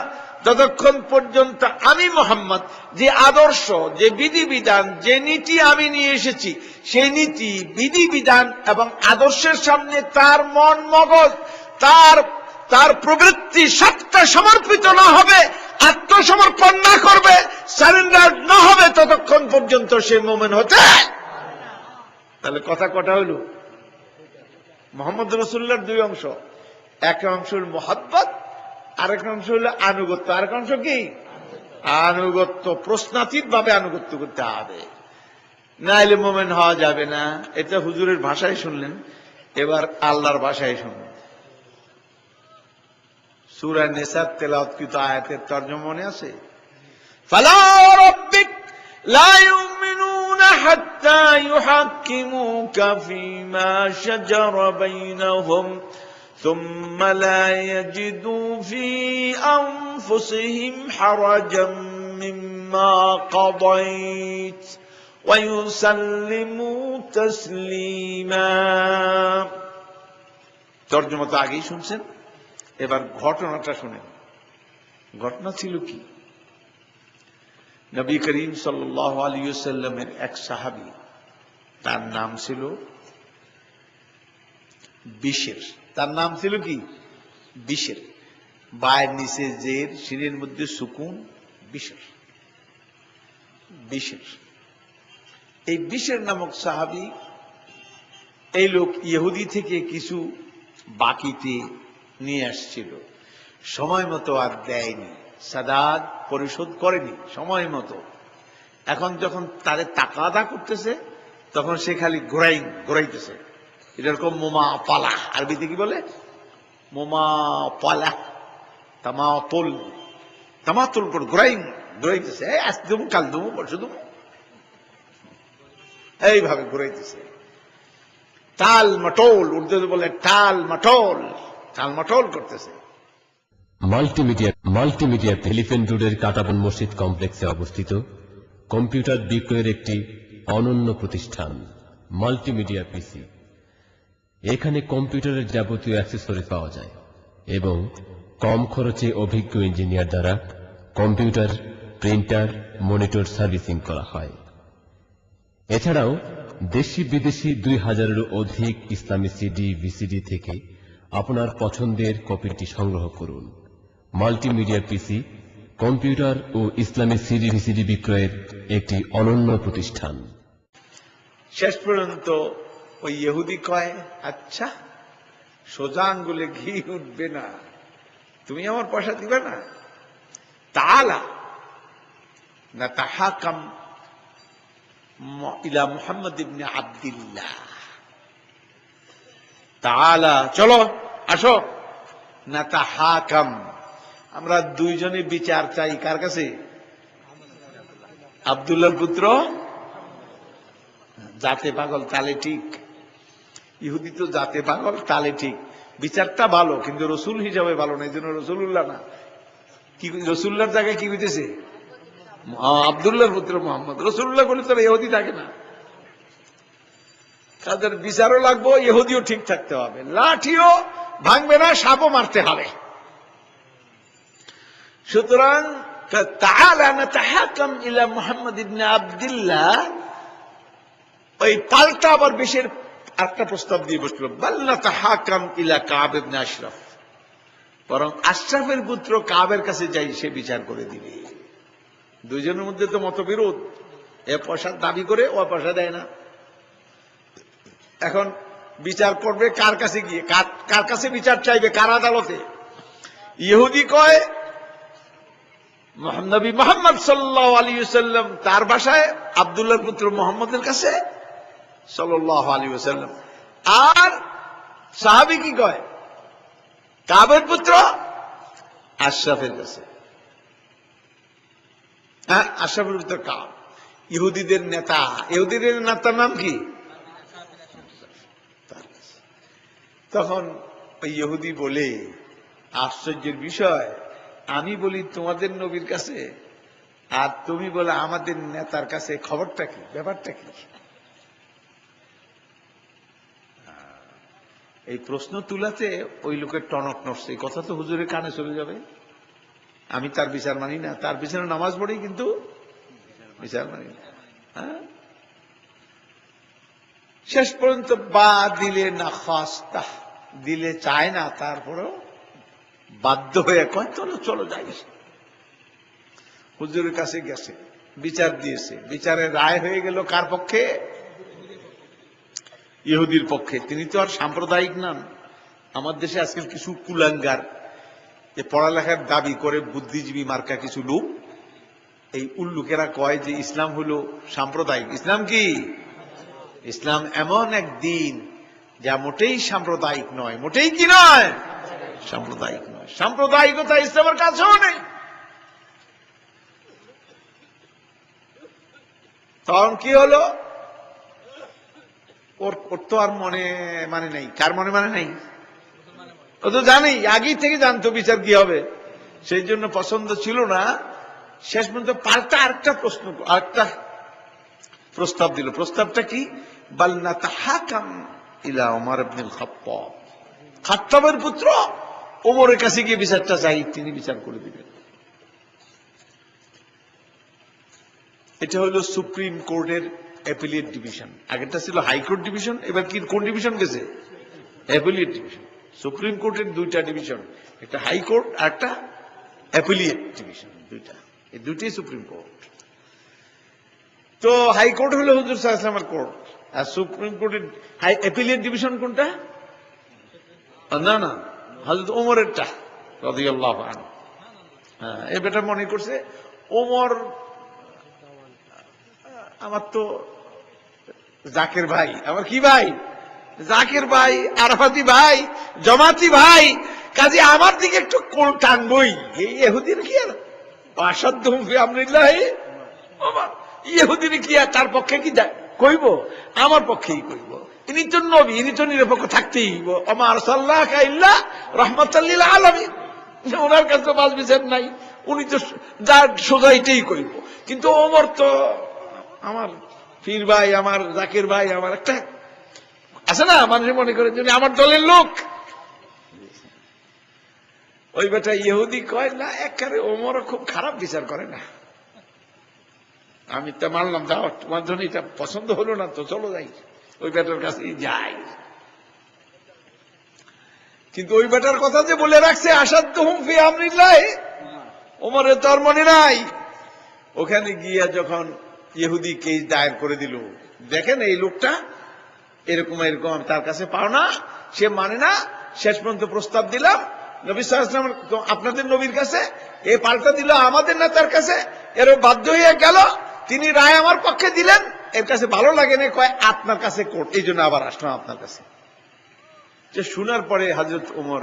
যতক্ষণ পর্যন্ত আমি মুহাম্মদ যে আদর্শ, যে বিধিবিধান, যে নীতি আমি নিয়ে এসেছি, সেই নীতি, বিধিবিধান এবং আদর্শের সামনে তার মন মগজ, তার প্রবৃত্তি সবটা সমর্পিত না হবে, আত্মসমর্পণ না করবে, সারেন্ডার না হবে, ততক্ষণ পর্যন্ত সে মুমিন হতে। তাহলে কথা কটা হইল? মুহাম্মদ রাসূলুল্লাহর দুই অংশ, এক অংশ হল মুহাব্বত, আরেক অংশ হল আনুগত্য। আরেক অংশ কি? আনুগত্য। প্রশ্নাতীত ভাবে আনুগত্য করতে হবে, নাইলে মুমিন হওয়া যাবে না। এটা হুজুরের ভাষায় শুনলেন, এবার আল্লাহর ভাষায় শুনলেন। সূরা নিসার তেলাওয়াতকৃত আয়াতের তরজমা মনে আছে? ফালা রাব্বিক লা ইউমিনুনা হাত্তা ইউহাক্কিমুকা ফীমা শাজারা বাইনাহুম সুম্মা লা ইয়াজিদু ফী আনফুসিহিম হারাজাম মিম্মা কাদাইত ওয়া ইউসাল্লিমু তাসলিমা। তরজমা তো আগেই শুনছেন, এবার ঘটনাটা শুনেন। ঘটনা ছিল কি? নবী করিম সাল্লাল্লাহু আলাইহি ওয়াসাল্লামের এক সাহাবী, তার নাম ছিল বিশর। তার নাম ছিল কি? বিশর। বায়ের নিচে জের, শিরের মধ্যে সুকুন, বিশর। বিশর, এই বিশর নামক সাহাবী, এই লোক ইহুদি থেকে কিছু বাকিতে নিয়ে আসছিল, সময় মতো আর দেয়নি, সাদাত পরিশোধ করেনি সময় মতো। এখন যখন তাদের তাকাদা করতেছে, তখন সে খালি ঘোরাইতেছে। এরকম মোমা পালা, আরবিতে কি বলে? মোমা পালা, তামাতুল করে ঘোরাইতেছে। আজ দেবো, কাল দেবো, পরশু দেবো, এইভাবে ঘুরাইতেছে। টাল মটোল, উর্দুতে বলে টাল মটোল করতেছে। মাল্টিমিডিয়া এলিফ্যান্ট রোডের কাটাবন মসজিদ কমপ্লেক্সে অবস্থিত কম্পিউটার বিক্রয়ের একটি অনন্য প্রতিষ্ঠান মাল্টিমিডিয়া পিসি। এখানে কম্পিউটারের যাবতীয় অ্যাক্সেসরি পাওয়া যায় এবং কম খরচে অভিজ্ঞ ইঞ্জিনিয়ার দ্বারা কম্পিউটার, প্রিন্টার, মনিটর সার্ভিসিং করা হয়। এছাড়াও দেশি বিদেশি 2000-এরও অধিক ইসলামী সিডি, ভিসিডি থেকে আপনার পছন্দের কপিটি সংগ্রহ করুন। মাল্টিমিডিয়া পিসি কম্পিউটার ও ইসলামী সিডি, ভিসিডি বিক্রয়ের একটি অনন্য প্রতিষ্ঠান। শেষ পর্যন্ত ওই ইহুদি কয়, আচ্ছা সোজা আঙ্গুলে ঘি উঠবে না, তুমি আমার পয়সা দিবে না? তাআলা নাতাহাকাম ইলা মুহাম্মদ ইবনে আব্দুল্লাহ। তাআলা, চলো আসো, নাতাহাকাম, আমরা দুইজনে বিচার চাই। কার কাছে? আব্দুল্লাহর পুত্র। জাতে পাগল তালে ঠিক, ইহুদি তো জাতে পাগল তালে ঠিক। বিচারটা ভালো, কিন্তু রসুল হিসাবে ভালো না, এই জন্য রসুল্লাহ না। কি রসুল্লাহর জায়গায় কি হইতেছে? আব্দুল্লাহর পুত্র মোহাম্মদ। রসুল্লাহ বলে তারা ইহুদি থাকে না। তাদের বিচারও লাগবো, ইহুদিও ঠিক থাকতে হবে, লাঠিও ভাঙবে না, সাপও মারতে হবে। সুতরাং তাআলা নাতাহাকাম ইলা মুহাম্মদ ইবনে আব্দুল্লাহ, ওই পাল্টা আবার বেশের একটা প্রস্তাব দিয়ে বসল, বাল নাতাহাকাম ইলা কাব ইবনে আশরাফ, বরং আশরাফের পুত্র কাবের কাছে যাই, সে বিচার করে দিবে। দুইজনের মধ্যে তো মতবিরোধ, এ পয়সা দাবি করে, ও পয়সা দেয় না। এখন বিচার করবে কার কাছে গিয়ে? কার কাছে বিচার চাইবে? কার আদালতে? ইহুদি কয় নবী মুহাম্মদ সাল্লাল্লাহু আলাইহি ওয়াসাল্লাম, তার ভাষায় আব্দুল্লাহর পুত্র মুহাম্মদের কাছে সাল্লাল্লাহু আলাইহি ওয়াসাল্লাম। আর সাহাবী কি কয়? কাবের পুত্র আশরাফের কাছে। হ্যাঁ, আশরাফের পুত্র কাব, ইহুদিদের নেতা। ইহুদিদের নেতার নাম কি? তখন ওই ইহুদি বলে, আশ্চর্যের বিষয়, আমি বলি তোমাদের নবীর কাছে, আর তুমি বলে আমাদের নেতার কাছে, খবরটা কি, ব্যাপারটা কি? এই প্রশ্ন তুলাতে ওই লোকের টনক নড়ছে, এই কথা তো হুজুরের কানে চলে যাবে, আমি তার বিচার মানি না, তার পিছনে নামাজ পড়ি কিন্তু বিচার মানি না। হ্যাঁ, শেষ পর্যন্ত বা দিলে না খাস্তা, দিলে চায় না, তারপরেও বাধ্য হয়ে কয় চলো চলো যাই। হুজুরের কাছে গেছে, বিচার দিয়েছে, বিচারের রায় হয়ে গেল কার পক্ষে? ইহুদির পক্ষে। তিনি তো আর সাম্প্রদায়িক নন। আমার দেশে আজকাল কিছু কুলাঙ্গার যে পড়ালেখার দাবি করে বুদ্ধিজীবী মার্কা কিছু লোক, এই উল্লুকেরা কয় যে ইসলাম হলো সাম্প্রদায়িক। ইসলাম কি? ইসলাম এমন এক দিন যা মোটেই সাম্প্রদায়িক নয়। মোটেই কি নয়? সাম্প্রদায়িক নয়। সাম্প্রদায়িকতা ইসলামের কাছেও নেই। তখন কি হলো? ওর তো আর মানে নেই। কার মানে নাই? ও তো জানেই, আগেই থেকে জানতো বিচার কি হবে, সেই জন্য পছন্দ ছিল না। শেষ পর্যন্ত পাল্টা আরেকটা প্রস্তাব দিল। প্রস্তাবটা কি? বাল নাতাহাকাম ইলা ওমর ইবনুল খাত্তাব, খাত্তাবের পুত্র ওমরের কাছে গিয়ে বিচারটা চাই, তিনি বিচার করে দিবেন। এটা হলো সুপ্রিম কোর্টের অ্যাপিলিয়েট ডিভিশন। আগেরটা ছিল হাইকোর্ট ডিভিশন, এবার কি কোন ডিভিশন গেছে? Appellate division. সুপ্রিম কোর্টের দুইটা ডিভিশন, একটা হাইকোর্ট আর একটা অ্যাপিলিয়েট ডিভিশন, দুইটা। এই দুইটাই সুপ্রিম কোর্ট। তো হাইকোর্ট হলো হুজুর সাল্লাল্লাহু আলাইহি ওয়াসাল্লামের কোর্ট, আর সুপ্রিম কোর্টের অ্যাপিলিয়েট ডিভিশন কোনটা? না, হযরত ওমরেরটা রাদিয়াল্লাহু আনহু। হ্যাঁ, এই বেটা মনে করছে ওমর আমার তো জাকের ভাই, আমার কি ভাই? জাকের ভাই, আরাফাতি ভাই, জমাতি ভাই, কাজে আমার দিকে একটু কোল টানবই। এই ইহুদির কি আর অসাধ্যহুম ফি আমরিল্লাহি ওমর, ইহুদির কি আর তার পক্ষে কি কইব? আমার পক্ষেই কইব। ইনি তো নবী, ইনি তো নিরপেক্ষ থাকতেই হইব। ওমা আরসালনাকা ইল্লা রাহমাতাল লিল আলামিন, ওনার কাছে তো বাস বিচার নাই, উনি তো যার সোজা এটাই কইব। কিন্তু ওমর তো আমার পীর ভাই, আমার জাকির ভাই, আমার একটা আছে না, মানুষ মনে করে যে আমার দলের লোক। ওই বেটা ইহুদি কয় না, একেবারে ওমরও খুব খারাপ বিচার করে না। আমি তো মানলাম, যাও তোমার জন্য এটা পছন্দ হলো না তো চলো যাই, ওই বেটার কাছে যাই। কিন্তু ওই বেটার কথা যে বলে রাখছে আসাদ্দুহুম ফি আমরিল্লাহি, ওমরের তো আর মনে নাই। ওখানে গিয়া যখন ইহুদি কেস দায়ের করে দিল, দেখেন এই লোকটা এরকম এরকম তার কাছে পাও না, সে মানে না। শেষ পর্যন্ত প্রস্তাব দিলাম নবী সাল্লাল্লাহু আলাইহি ওয়াসাল্লাম, আপনাদের নবীর কাছে, এ পাল্টা দিল আমাদের নেতার কাছে, এর বাধ্য হয়ে গেল, তিনি রায় আমার পক্ষে দিলেন, এর কাছে ভালো লাগে না, কয় আপনার কাছে কোর্ট, এই জন্য আবার আসলাম আপনার কাছে। যে শোনার পরে হযরত ওমর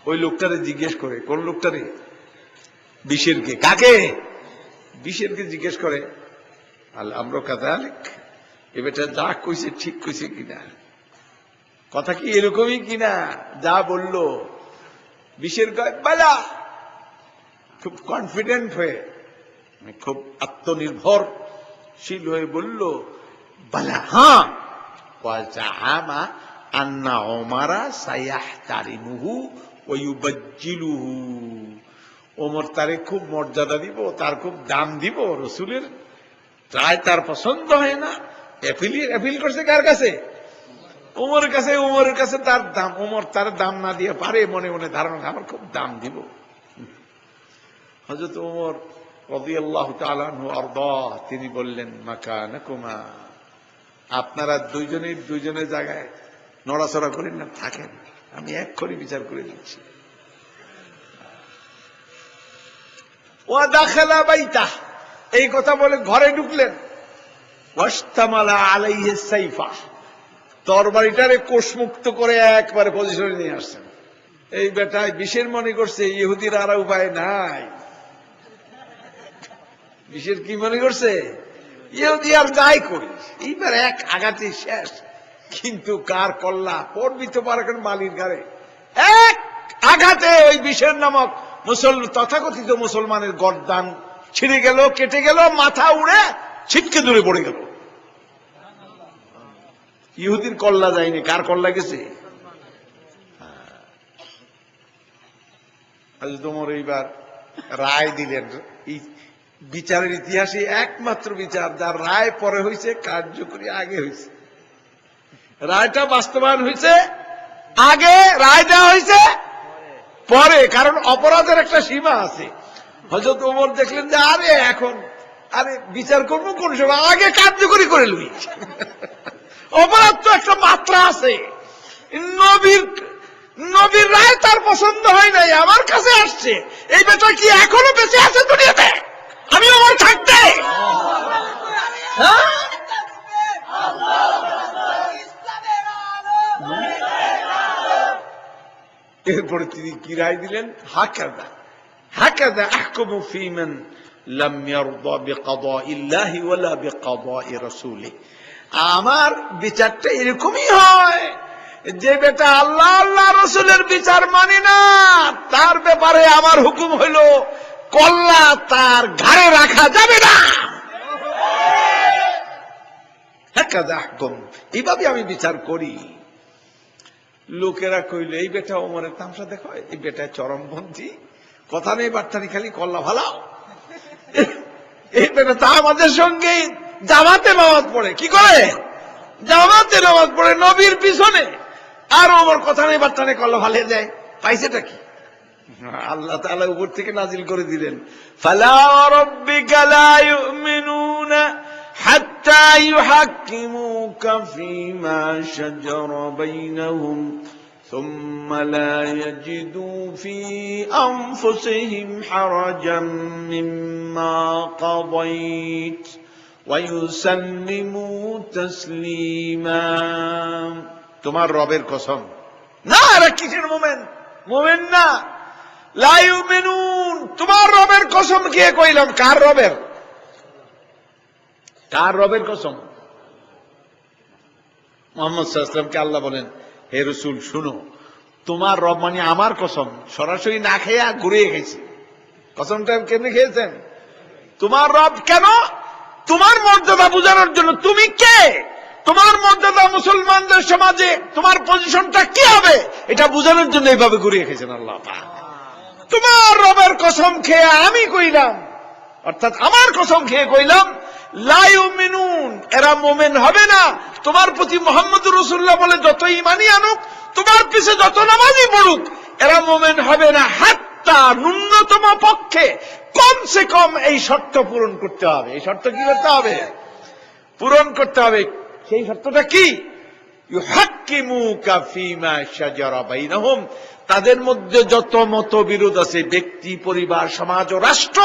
ওই লোকটারে জিজ্ঞেস করে, কোন লোকটারে? বিশেরকে। কাকে? বিশেরকে জিজ্ঞেস করে, আল আমরু কাযালিক, এ বেটা যা কইছে ঠিক কইছে কিনা, কথা কি এরকমই কিনা যা বলল? বিশের কয় বালা, খুব কনফিডেন্ট হয়ে, খুব আত্মনির্ভরশীল হয়ে বলল, বালা, হ্যাঁ। ওয়াজাআমা আন্না ওমরা সায়াহতারিমুহু ওয়া ইউবাজ্জিলুহু, ওমর তারে খুব মর্যাদা দিব, তার খুব দাম দিব। রাসূলের রায় তার পছন্দ হয় না, অ্যাপিল করছে কার কাছে? ওমরের কাছে। ওমরের কাছে তার দাম, ওমর তার দাম না দিয়ে পারে মনে মনে ধারণা, আমার খুব দাম দিব। হযরত ওমর রাদিয়াল্লাহু তাআলা আনহু আরদা, তিনি বললেন, মাকানাকুমা, আপনারা দুইজনের জায়গায় নড়াচড়া করেন না, থাকেন, আমি এক্ষুনি বিচার করে দিচ্ছি। ওয়া দাখালা বাইতা, এই কথা বলে ঘরে ঢুকলেন। ওয়াশতামালা আলাইহি সাইফা, তরবারিটারে কোষমুক্ত করে একবারে পজিশনে নিয়ে আসছেন। এই বেটায় বিশের মনে করছে ইহুদির আর উপায় নাই। বিশের কি মনে করছে? ইহুদি আর যাই করি, এইবার এক আঘাতে শেষ, কিন্তু কার কল্লা পড়বি তো পারবেন মালির গাড়ে এক আঘাতে ওই বিষের নামক তথাকথিত মুসলমানের গর্দান ছিঁড়ে গেল, কেটে গেল, মাথা উড়ে ছিটকে দূরে পড়ে গেল। ইহুদির কল্লা যায়নি, কার কল্লা গেছে? তোমার এইবার রায় দিলেন। এই বিচারের ইতিহাসে একমাত্র বিচার যার রায় পরে হয়েছে, কার্যকরী আগে হয়েছে। রায়টা বাস্তবায়ন হয়েছে আগে, রায় দেওয়া হয়েছে পরে, কারণ অপরাধের একটা সীমা আছে। হযরত ওমর দেখলেন যে আরে বিচার করবো কোন সময়, আগে কার্যকরী করে লই। অপরাধ তো একটা মাত্রা আছে। নবীর রায় তার পছন্দ হয় নাই, আমার কাছে আসছে। এই বেটা কি এখনো বেঁচে আছে দুনিয়াতে? আমি আমার থাকতে এরপরে তিনি কি রায় দিলেন? হাকাযা আহকুমু ফী মান লাম ইয়ারদা বিকাদাইল্লাহি ওয়ালা বিকাদাই রাসূলিহি। আমার বিচারটা এরকমই হয়, যে বেটা আল্লাহ আল্লাহ রাসূলের বিচার মানে না, তার ব্যাপারে আমার হুকুম হইল কল্লা তার ঘাড়ে রাখা যাবে না। হাকাযা আহকুম, এইভাবে আমি বিচার করি। লোকেরা কইল এই বেটা ওমরের তামসা দেখো, এই বেটা চরমপন্থী, কথা নেই বার্তা নেই, খালি কল্লা ভালাও। এই বেটা তা আমাদের সঙ্গে জামাতে নামাজ পড়ে, কি করে? জামাতে নামাজ পড়ে নবীর পিছনে, আর ওমর কথা নেই বার্তা নেই কল্লা ভালিয়ে যায়। পাইছেটা কি? আল্লাহ তাআলা উপর থেকে নাজিল করে দিলেন, ফালা রাব্বিকা লা ইউমিনুনা হাত্তা ইউহাক্কিমুকা ফীমা শাজারা বাইনাহুম সুম্মা লা ইয়াজিদু ফী আনফুসিহিম হারাজাম মিম্মা কাদাইত ওয়া ইউসাল্লিমু তাসলিমা। তোমার রবের কসম না, এরা কিসের মোমেন? মোমেন না, লা ইউমিনুন। তোমার রবের কসম খেয়ে কইলাম। কার রবের? কার রবের কসম? মুহাম্মদ সাল্লাল্লাহু আলাইহি ওয়াসাল্লামকে আল্লাহ বলেন, হে রাসূল শুনো, তোমার রব মানে আমার কসম। সরাসরি না খেয়ে ঘুরিয়ে খেয়েছি। কসমটা কেমনে খেয়েছেন? তোমার রব কেন? তোমার মর্যাদা বোঝানোর জন্য। তুমি কে? তোমার মর্যাদা মুসলমানদের সমাজে তোমার পজিশনটা কি হবে, এটা বোঝানোর জন্য এইভাবে ঘুরিয়ে খেয়েছেন আল্লাহ পাক। তোমার রবের কসম খেয়ে আমি কইলাম, অর্থাৎ আমার কসম খেয়ে কইলাম, লা ইউমিনুন, এরা মোমেন হবে না। তোমার প্রতি মুহাম্মদুর রাসূলুল্লাহ বলে যত ঈমানই আনুক, তোমার পিছে যত নামাজই পড়ুক, এরা মোমেন হবে না হাত্তা, ন্যূনতম পক্ষে কমসে কম এই শর্ত পূরণ করতে হবে। এই শর্ত কি করতে হবে? পূরণ করতে হবে। সেই শর্তটা কি? ইউহাক্কিমুকা ফীমা শাজারা বাইনাহুম, তাদের মধ্যে যত মতবিরোধ আছে, ব্যক্তি, পরিবার, সমাজ ও রাষ্ট্র,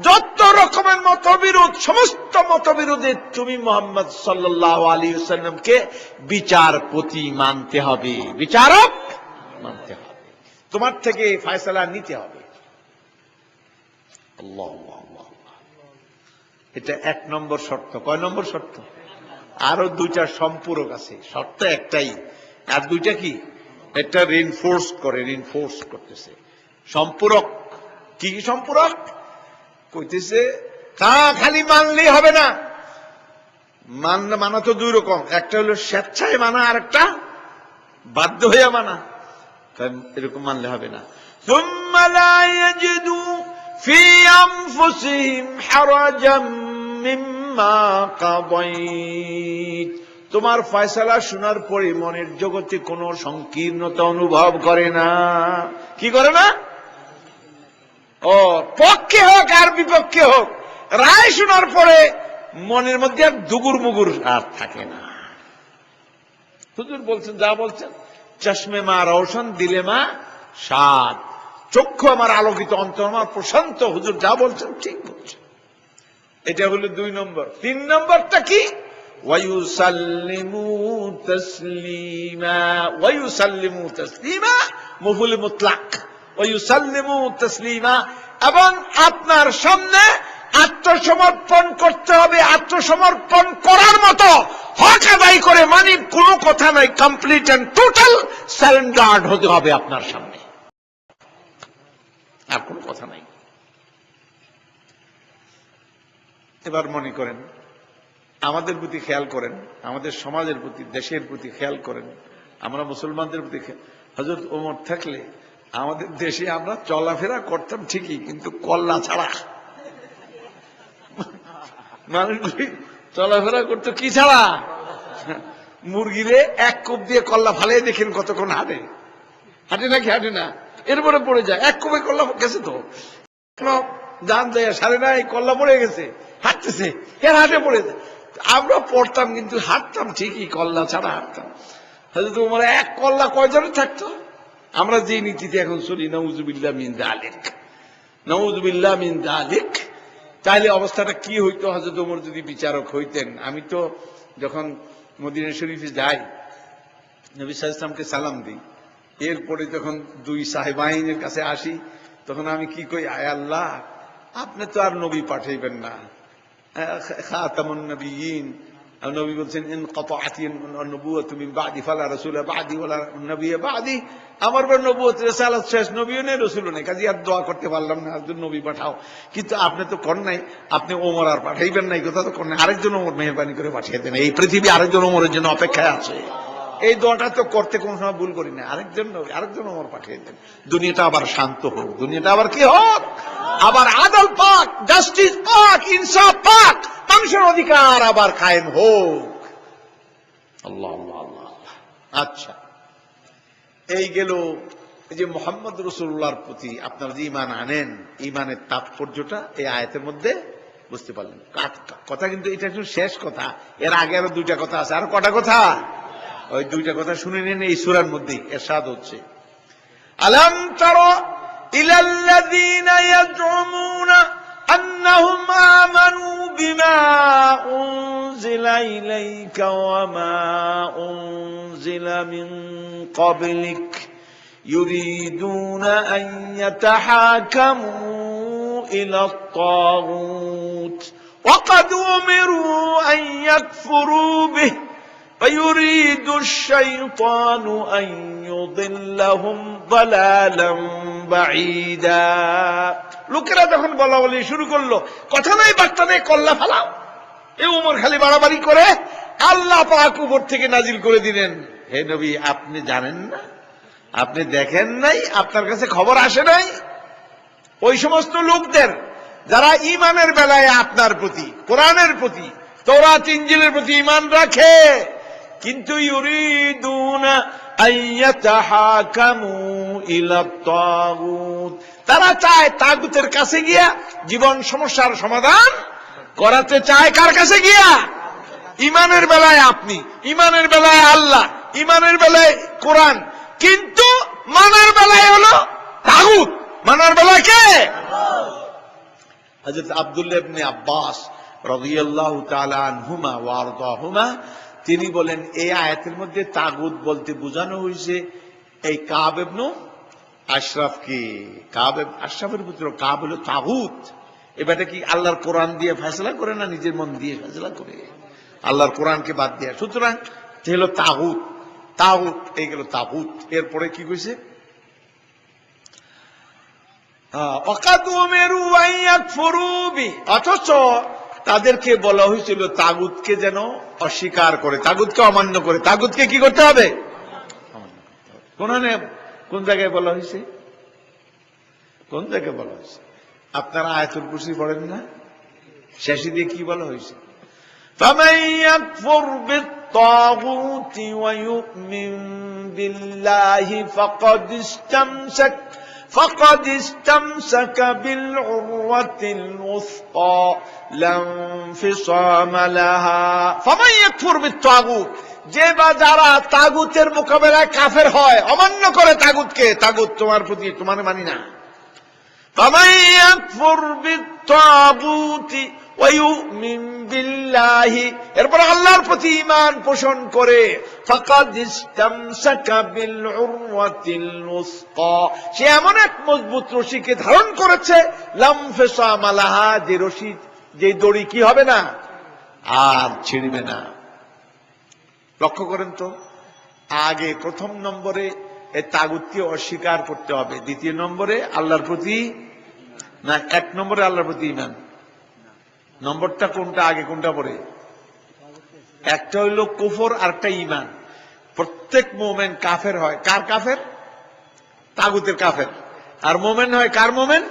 যত রকমের মতবিরোধ, সমস্ত মতবিরোধে তুমি মুহাম্মদ সাল্লাল্লাহু আলাইহি ওয়াসাল্লামকে বিচারপতি মানতে হবে, বিচারক মানতে হবে, তোমার থেকে ফয়সালা নিতে হবে। আল্লাহ, এটা এক নম্বর শর্ত। কয় নম্বর শর্ত? আরো দুইটা সম্পূরক আছে, শর্ত একটাই, আর দুইটা কি? একটা রিনফোর্স করতেছে। সম্পূরক কি? সম্পূরক কইতেছে খালি মানলেই হবে না। মানা তো দুই রকম, একটা হলো স্বেচ্ছায় মানা, আর একটা বাধ্য হইয়া মানা। এরকম মানলে হবে না। সুম্মা লা ইয়াজিদু ফি আনফুসিহিম হারাজাম মিম্মা কাদাইত, তোমার ফয়সালা শোনার পরে মনের জগতে কোনো সংকীর্ণতা অনুভব করে না। কি করে না? ও পক্ষে হোক আর বিপক্ষে হোক, রায় শোনার পরে মনের মধ্যে আর দুগুর মুগুর আর থাকে না। হুজুর বলছেন, যা বলছেন, চশমে মা রওশন দিলে মা সাদ, চক্ষু আমার আলোকিত, অন্তর আমার প্রশান্ত। হুজুর যা বলছেন ঠিক বলছেন। এটা হলো দুই নম্বর। তিন নম্বরটা কি? ওয়ায়ুসাল্লিমু তাসলিমা। ওয়ায়ুসাল্লিমু তাসলিমা মফউল মুতলাক, ওয়ায়ুসাল্লিমু তাসলিমা, এবং আপনার সামনে আত্মসমর্পণ করতে হবে। আত্মসমর্পণ করার মতো হক আদায় করে, মানে কোনো কথা নাই, কমপ্লিট এন্ড টোটাল সারেন্ডার্ড হতে হবে আপনার সামনে, আর কোনো কথা নাই। এবার মনে করেন, আমাদের প্রতি খেয়াল করেন, আমাদের সমাজের প্রতি, দেশের প্রতি খেয়াল করেন, আমরা মুসলমানদের প্রতি। হযরত ওমর থাকলে আমাদের দেশে আমরা চলাফেরা করতাম ঠিকই, কিন্তু কল্লা ছাড়া। মানুষগুলি চলাফেরা করতো কি ছাড়া? মুরগিরে এক কোপ দিয়ে কল্লা ফালিয়ে দেখেন কতক্ষণ হাঁটে, হাঁটে নাকি হাঁটে না, এরপরে পড়ে যায়। এক কোপে কল্লা গেছে তো দান দেয় সারে না, এই কল্লা পড়ে গেছে, হাঁটতেছে, এর হাঁটে পড়ে যায়। আমরা পড়তাম কিন্তু হাঁটতাম ঠিকই, কল্লা ছাড়া হাঁটতাম। হয়তো তোমার এক কল্লা কয়জনের থাকতো? আমরা যে নীতিতে এখন চলি, নাউযুবিল্লাহ মিন যালিক, নাউযুবিল্লাহ মিন যালিক, তাইলে অবস্থাটা কি হইতো হযরত ওমর যদি বিচারক হইতেন? আমি তো যখন মদিনা শরীফে যাই, নবী সাল্লাল্লাহু আলাইহি ওয়াসাল্লামকে সালাম দিই, এরপরে যখন দুই সাহেবাইনের কাছে আসি, তখন আমি কি কই, আয় আল্লাহ, আপনি তো আর নবী পাঠাইবেন না, খাতামুন নবিয়্যিন। নবী বলছেন, ইনকাতাআতিন নবুওয়াতু মিন বা'দি ফালা রাসূলা বা'দি ওয়ালা নবিয়্যা বা'দি। আমার পর নবুয়ত রিসালাত শেষ, নবীও নেই, রাসূলও নেই, কাজে আর দোয়া করতে পারলাম না, একজন নবী পাঠাও। কিন্তু আপনি তো করেন নাই, আপনি ওমর আর পাঠাইবেন নাই, কথা তো করেন নাই, আরেকজন ওমর মেহেরবানি করে পাঠিয়ে দেন, এই পৃথিবী আরেকজন ওমরের জন্য অপেক্ষায় আছে। এই দোয়াটা তো করতে কোন সময় ভুল করি না, আরেকজন ওমর পাঠিয়ে দেন, দুনিয়াটা আবার শান্ত হোক, দুনিয়াটা আবার কি হোক, আবার আদল পাক, জাস্টিস পাক, ইনসাফ পাক, মানুষের অধিকার আবার কায়েম হোক। আল্লাহ আল্লাহ আল্লাহ। আচ্ছা, এই গেল যে মুহাম্মদ রাসূলুল্লাহর প্রতি আপনারা যে ঈমান আনেন, ঈমানের তাৎপর্যটা এই আয়াতের মধ্যে বুঝতে পারলেন। কথা কিন্তু এটা একটু শেষ কথা, এর আগে আরো দুইটা কথা আছে। আর কটা কথা? ওই দুইটা কথা শুনে নেন, এই সূরার মধ্যেই ইরশাদ হচ্ছে, আলাম তারা ইলাল্লাযীনা ইয়াজউমুনা আন্নাহুম আমানু বিমা উনজিলা ইলাইকা ওয়া মা উনজিলা মিন ক্বাবলিক ইউরিদুনা আন ইয়াতাহাকামু ইলা আত-তাগুত ওয়া ক্বাদ উমিরু আন ইয়াকফুরু বিহি فيريد الشيطان أن يضلهم ضلالا بعيدا। লোকেরা যখন বলা বলি শুরু করলো, কথা নাই বার্তা নেই, কল্লা ফালাও, এই ওমর খালি বাড়াবাড়ি করে, আল্লাহ পাক উপর থেকে নাজিল করে দিলেন, হে নবী, আপনি জানেন না, আপনি দেখেন নাই, আপনার কাছে খবর আসে নাই? ওই সমস্ত লোকদের যারা ঈমানের বেলায় আপনার প্রতি, কোরআনের প্রতি, তাওরাত ইনজিলের প্রতি ঈমান রাখে, কিন্তু ইউরিদুনা আইয়াতাহাকামু ইলা তাগুত, তারা চায় তাগুতের কাছে গিয়া জীবন সমস্যার সমাধান করাতে চায়। কার কাছে গিয়া? ঈমানের বেলায় আপনি, ঈমানের বেলায় আল্লাহ, ঈমানের বেলায় কোরআন, কিন্তু মানার বেলায় হলো তাগুত। মানার বেলায় কে? হযরত আব্দুল্লাহ ইবনে আব্বাস রাদিয়াল্লাহু তাআলা আনহুমা ওয়া আরদাহুমা, তিনি বলেন, এই আয়াতের মধ্যে তাগুত বলতে বোঝানো হয়েছে এই কাব ইবনে আশরাফকে। কাব আশরাফের পুত্র কাব হলো তাগুত। এবারে কি আল্লাহর কোরআন দিয়ে ফয়সালা করে না নিজের মন দিয়ে ফয়সালা করে? আল্লাহর কোরআনকে বাদ দিয়ে। সুতরাং হলো তাগুত, তাগুত, এই গেল তাগুত। এরপরে কি কইছে? অথচ তাদেরকে বলা হয়েছিল তাগুতকে যেন অস্বীকার করে, তাগুতকে অমান্য করে। তাগুতকে কি করতে হবে? কোন জায়গায় বলা হয়েছে? কোন জায়গায় বলা হয়েছে? আপনারা আয়াতুল কুরসি পড়েন না? শেষে দিয়ে কি বলা হয়েছে? فَمَن يَكْفُرْ بِالطَّاغُوتِ وَيُؤْمِن بِاللَّهِ فقد استمسك بالعروة الوثقى لا انفصام لها। فمن يكفر بالطاغوت, যে বা যারা তাগুতের মোকাবেলায় কাফের হয়, অমান্য করে তাগুতকে, তাগুত তোমার প্রতি, তোমার মানি না। فمن يكفر بالطاغوت ويؤمن بالله, এরপর আল্লাহর প্রতি ঈমান পোষণ করে, ফাকাদ ইসতামসাকা বিল উরওয়াতিল উসকা, সে এমন এক মজবুত রশিকে ধারণ করেছে, লাম ফিসামা লাহা, যে রশি, যে দড়ি কি হবে না, আর ছিঁড়বে না। লক্ষ্য করেন তো, আগে প্রথম নম্বরে এই তাগুতকে অস্বীকার করতে হবে, দ্বিতীয় নম্বরে আল্লাহর প্রতি, না এক নম্বরে আল্লাহর প্রতি ঈমান। নম্বরটা কোনটা আগে কোনটা পরে? একটা হইল কুফর আর একটা ঈমান। প্রত্যেক মোমেন কাফের হয় কার কাফের? তাগুতের কাফের। আর মোমেন হয় কার মোমেন?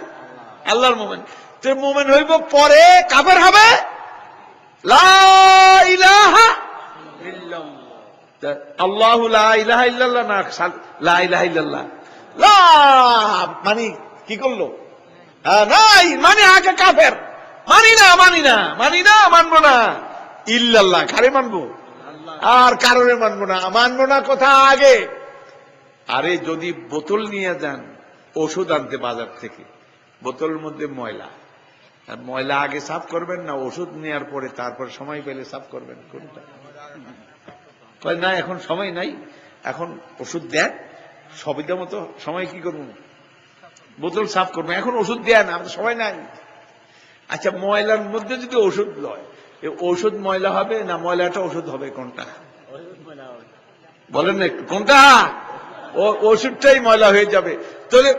আল্লাহর মোমেন। তো মোমেন হইব পরে কাফের হবে লা ইলাহা ইল্লাল্লাহ। আল্লাহু লা ইলাহা ইল্লাল্লাহ না লা ইলাহা ইল্লাল্লাহ? লা মানে কি করলো? নাই মানে আগে কাফের। মানি না মানি না মানি না মানবো না। ইল্লাল্লাহ কারে মানবো? আর কারণে মানবো না। মানবো না কথা আগে। আরে যদি বোতল নিয়ে যান ওষুধ আনতে বাজার থেকে, বোতলের মধ্যে ময়লা, আর ময়লা আগে সাফ করবেন না ওষুধ নেওয়ার পরে তারপর সময় পেলে সাফ করবেন? কোনটা? না এখন সময় নাই, এখন ওষুধ দেন, সুবিধা মতো সময় কি করবো, বোতল সাফ করবো, এখন ওষুধ দেন, আমাদের সময় নাই। আচ্ছা ময়লার মধ্যে যদি ওষুধ লয়, ঔষধ ময়লা হবে না ময়লাটা ওষুধ হবে? কোনটা বলেন না একটু, কোনটা? ওষুধটাই ময়লা হয়ে যাবে। তাহলে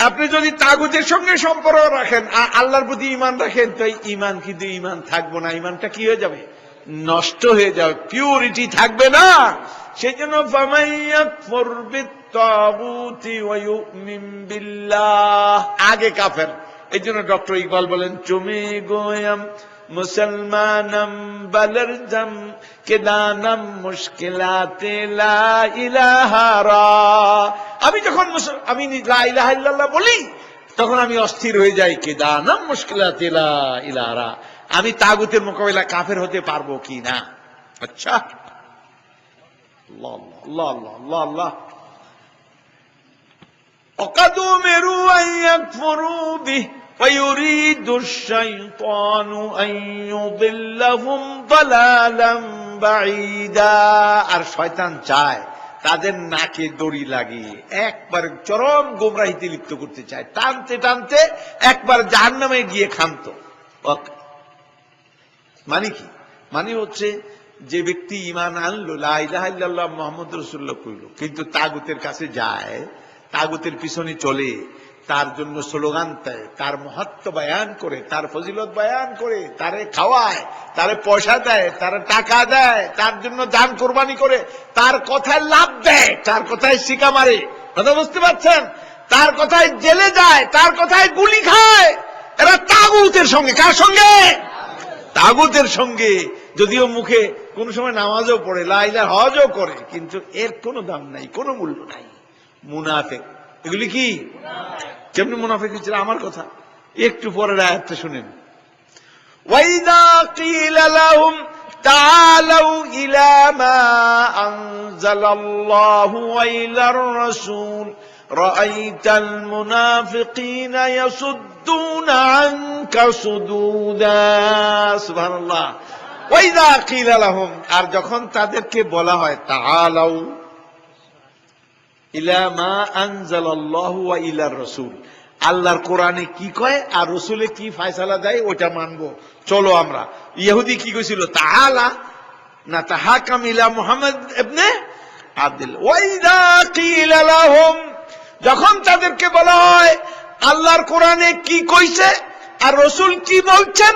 আপনি যদি তাগুতের সঙ্গে সম্পর্ক রাখেন আর আল্লাহর প্রতি ঈমান রাখেন, তো ঈমান কিন্তু ঈমান থাকবো না, ঈমানটা কি হয়ে যাবে? নষ্ট হয়ে যাবে, পিউরিটি থাকবে না। সেই জন্য ফামাইয়াকফুর বিত্তাগুতি ওয়া ইউমিন বিল্লাহ, আগে কাফের। এই জন্য ডক্টর ইকবাল বলেন, তুমি গোয়াম মুসলমানম বলরজম কেদানম মুশকিলাতে লা ইলাহা রা। আমি যখন আমি লা ইলাহা ইল্লাল্লাহ বলি তখন আমি অস্থির হয়ে যাই, কেদানম মুশকিলাতে লা ইলাহা রা। আমি তাগুতের মোকাবিলা কাফের হতে পারবো কি না? আচ্ছা আল্লাহ আল্লাহ আল্লাহ আল্লাহ। وقد أمروا أن يكفروا به ويريد الشيطان أن يضلهم ضلالا بعيدا। আর শয়তান চায় তাদের নাকে দড়ি লাগিয়ে একবার চরম গোমরাহিতে লিপ্ত করতে চায়, টানতে টানতে একবার জাহান্নামে গিয়ে ক্ষান্ত। মানে কি? মানে হচ্ছে যে ব্যক্তি ঈমান আনলো, লা ইলাহা ইল্লাল্লাহ মুহাম্মদুর রাসূলুল্লাহ কইলো, কিন্তু তাগুতের কাছে যায়, তাগুতের পিছনে চলে, তার জন্য স্লোগান দেয়, তার মহত্ব বয়ান করে, তার ফজিলত বয়ান করে, তারে খাওয়ায়, তারে পয়সা দেয়, তার টাকা দেয়, তার জন্য দান কোরবানি করে, তার কথায় লাভ দেয়, তার কথায় শিকা মারে, কথা বুঝতে পারছেন? তার কথায় জেলে যায়, তার কথায় গুলি খায়। এরা তাগুতের সঙ্গে, কার সঙ্গে? তাগুতের সঙ্গে। যদিও মুখে কোন সময় নামাজও পড়ে, লা ইলাহা হজও করে, কিন্তু এর কোনো দাম নাই, কোনো মূল্য নাই। মুনাফিক। এগুলি কি? কেমনি মুনাফিক হচ্ছিল? আমার কথা একটু পরের আয়াতটা শুনেন। ওয়াইদা কিলা লাহুম তাআলাউ ইলা মা আনজালাল্লাহু ওয়া ইলার রাসূল রাআইতাল মুনাফিকিনা ইয়াসুদ্দুনা আনকা সুদুদা। সুবহানাল্লাহ। ওয়াইদা কিলা লাহুম, আর যখন তাদেরকে বলা হয় তাআলাউ ইলা মা আনজালাল্লাহু ওয়া ইলার রাসূল, আল্লাহর কোরআনে কি কয় আর রাসূলে কি ফয়সালা দেয় ওটা মানবো, চলো আমরা। ইহুদি কি কইছিল? তাআলা না তাহাকাম ইলা মুহাম্মদ ইবনে আব্দুল। ওয়াইদা কিলা লাহুম, যখন তাদেরকে বলা হয় আল্লাহর কোরআনে কি কইছে আর রাসূল কি বলছেন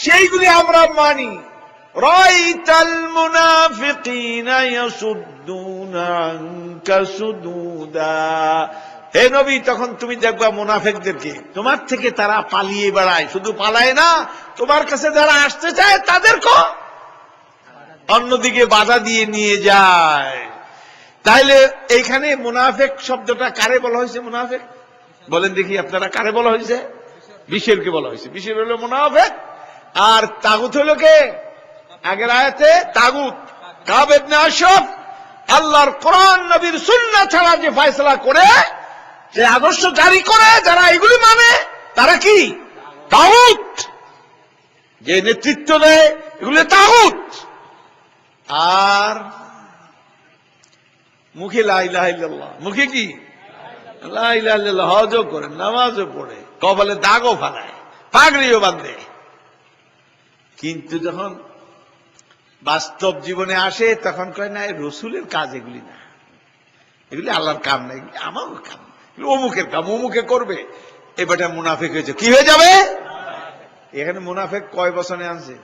সেইগুলি আমরা মানি। রাআইতাল মুনাফিকিনা ইয়াসুদ্দুনা আনকা সুদুদা, হে নবী তখন তুমি দেখবা মুনাফিকদেরকে, তোমার থেকে তারা পালিয়ে বেড়ায়, শুধু পালায় না, তোমার কাছে যারা আসতে চায় তাদেরকেও অন্যদিকে বাধা দিয়ে নিয়ে যায়। তাইলে এইখানে মুনাফিক শব্দটা কারে বলা হয়েছে? মুনাফিক বলেন দেখি আপনারা, কারে বলা হয়েছে? বিশেরকে বলা হয়েছে। বিশের হলো মুনাফিক, আর তাগুত হলো কে? আগের আয়াতে তাগুত কাব ইবনে আশরাফ আল্লাহর কোরআন নবীর সুন্নাহ ছাড়া যে ফয়সালা করে, যে আদর্শ জারি করে, যারা এগুলি মানে তারা কি? তাগুত। যে নেতৃত্ব দেয় এগুলি তাগুত। আর মুখে লা ইলাহা ইল্লাল্লাহ, মুখে কি? লা ইলাহা ইল্লাল্লাহ, হজও করে, নামাজও পড়ে, কপালে দাগও ফালায়, পাগড়িও বাঁধে, কিন্তু যখন বাস্তব জীবনে আসে তখন কয় না, রসুলের কাজ এগুলি না, এগুলি আল্লাহর কাম না, এগুলি আমার কাম, অমুকের কাম, অমুকে করবে। এবারটা মুনাফিক হয়েছে, কি হয়ে যাবে? এখানে মুনাফিক কয় বছরে আনছে?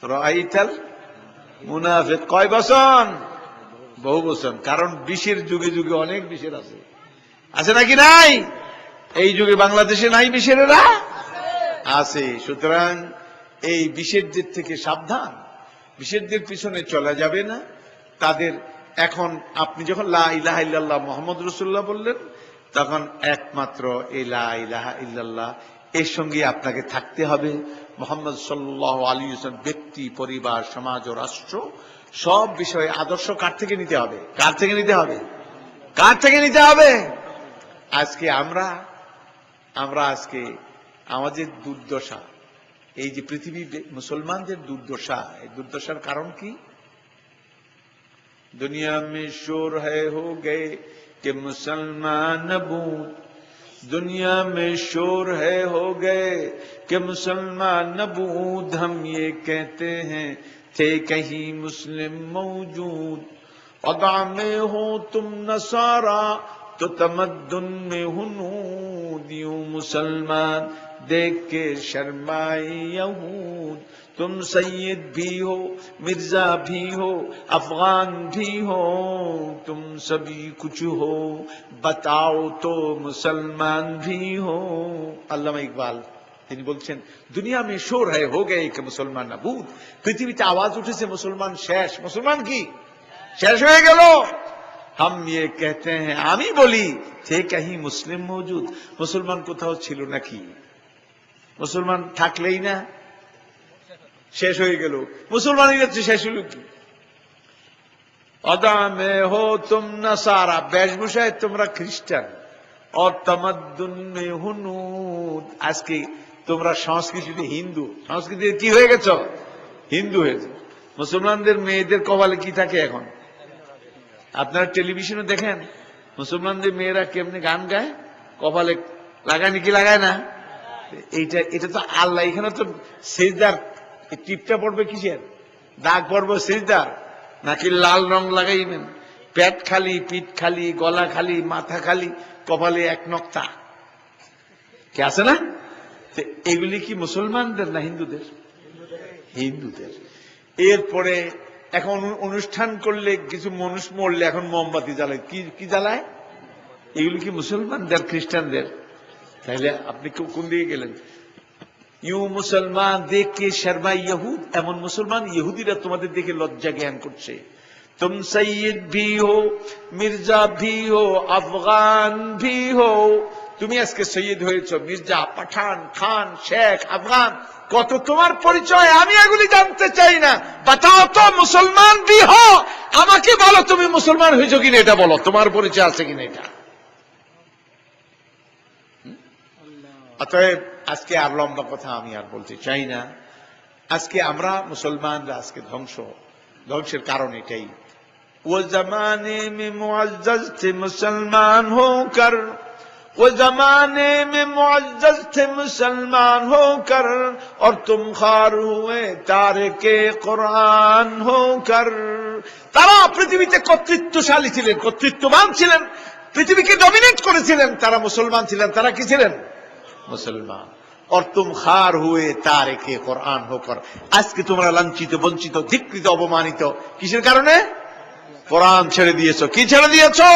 রাইতাল মুনাফিক কয় বছর? বহু বছর। কারণ বিষের যুগে যুগে অনেক বিষের আছে নাকি নাই? এই যুগে বাংলাদেশে নাই বিষেরেরা? আছে। সুতরাং এই বিষেরদের থেকে সাবধান, বিষেরদের পিছনে চলা যাবে না। তাদের এখন আপনি যখন লা ইলাহা ইল্লাল্লাহ মুহাম্মদ রাসূলুল্লাহ বললেন, তখন একমাত্র এই লা ইলাহা ইল্লাল্লাহ এর সঙ্গে আপনাকে থাকতে হবে। মুহাম্মদ সাল্লাল্লাহু আলাইহি ওয়াসাল্লাম ব্যক্তি, পরিবার, সমাজ ও রাষ্ট্র সব বিষয়ে আদর্শ কার থেকে নিতে হবে? কার থেকে নিতে হবে? কার থেকে নিতে হবে? আজকে আমরা আজকে আমাদের দুর্দশা, এই যে পৃথিবী মুসলমানদের দুর্দশা, এই দুর্দশার কারণ কি? দুনিয়া মে শোর হ্যায় হো গয়ে कि मुसलमान नबूद, दुनिया में शोर है हो गए कि मुसलमान नबूद, हम ये कहते हैं थे कहीं मुस्लिम मौजूद। अदा में हो तुम नसारा तो तमद्दुन में हुनूद, यूं मुसलमान देख के शर्माए यहूद। तुम सैयद भी हो, मिर्जा भी हो, अफगान भी हो, तुम सभी कुछ हो, बताओ तो मुसलमान भी हो। আল্লামা ইকবাল তিনি বলছেন, দুনিয়া মে শোর হ্যায় হো গয়ে কে মুসলমান নাবুদ, পৃথিবীতে আওয়াজ উঠেছে মুসলমান শেষ, মুসলমান কি শেষ হয়ে গেল। हम ये कहते हैं, আমি বলি, थे कहीं मुस्लिम मौजूद, মুসলমান কোথাও ছিল নাকি? মুসলমান থাকলেই না শেষ হয়ে গেল, মুসলমানই যাচ্ছে শেষ হলো কি? अदा में हो तुम नसारा, বেশভূষায় তোমরা খ্রিস্টান, और तमद्दुन में हुनूद, আজকে তোমরা সংস্কৃতিতে হিন্দু, সংস্কৃতিতে কি হয়ে গেছো? হিন্দু হয়েছে। মুসলমানদের মেয়েদের কপালে কি থাকে এখন? আপনারা টেলিভিশনে দেখেন মুসলমানদের মেয়েরা কেমনে গান গায়, কপালে লাগায় নাকি লাগায় না? এটা তো আল্লাহ, এখানে তো সেজদার টিপটা পড়বে কিসের? দাগ পড়বে সেজদার, নাকি লাল রং লাগাইবেন? পেট খালি, পিঠ খালি, গলা খালি, মাথা খালি, কপালে এক নক্তা কি আছে না? এগুলি কি মুসলমানদের না হিন্দুদের? হিন্দুদের। এরপরে এখন অনুষ্ঠান করলে কিছু মানুষ মরলে এখন মোমবাতি জ্বালায়, কি জ্বালায়? এগুলি কি মুসলমানদের খ্রিস্টানদের? তাহলে আপনি কোন দিকে গেলেন? ইউ মুসলমান দেখে শর্মা ইহুদ, এমন মুসলমান ইহুদিরা তোমাদের দেখে লজ্জা জ্ঞান করছে। तुम सैयद भी हो, मिर्जा भी हो, अफगान भी हो, তুমি আজকে সৈয়দ হয়েছো, মির্জা, পাঠান, খান, শেখ, আফগান, কত তোমার পরিচয় আমি এগুলি জানতে চাই না। বাতাও তো মুসলমান भी हो, আমাকে বলো তুমি মুসলমান হয়েছো কিনা, এটা বলো, তোমার পরিচয় আছে কিনা এটা। অতএব আজকে আর লম্বা কথা আমি আর বলতে চাই না। আজকে আমরা মুসলমানরা আজকে ধ্বংসের কারণ এটাই। वो जमाने में मुअज्जज थे मुसलमान होकर, वो जमाने में मुअज्जज थे मुसलमान होकर, और तुम खार हुए तारिके कुरान होकर। তারা পৃথিবীতে কর্তৃত্বশালী ছিলেন, কর্তৃত্ববান ছিলেন, পৃথিবীকে ডমিনেট করেছিলেন, তারা মুসলমান ছিলেন। তারা কি ছিলেন? মুসলমান। और तुम खार हुए तारिके कुरान होकर, আজকে তোমরা লাঞ্ছিত, বঞ্চিত, ধিক্কৃত, অপমানিত কিসের কারণে? কোরআন ছেড়ে দিয়েছো। কি ছেড়ে দিয়েছো?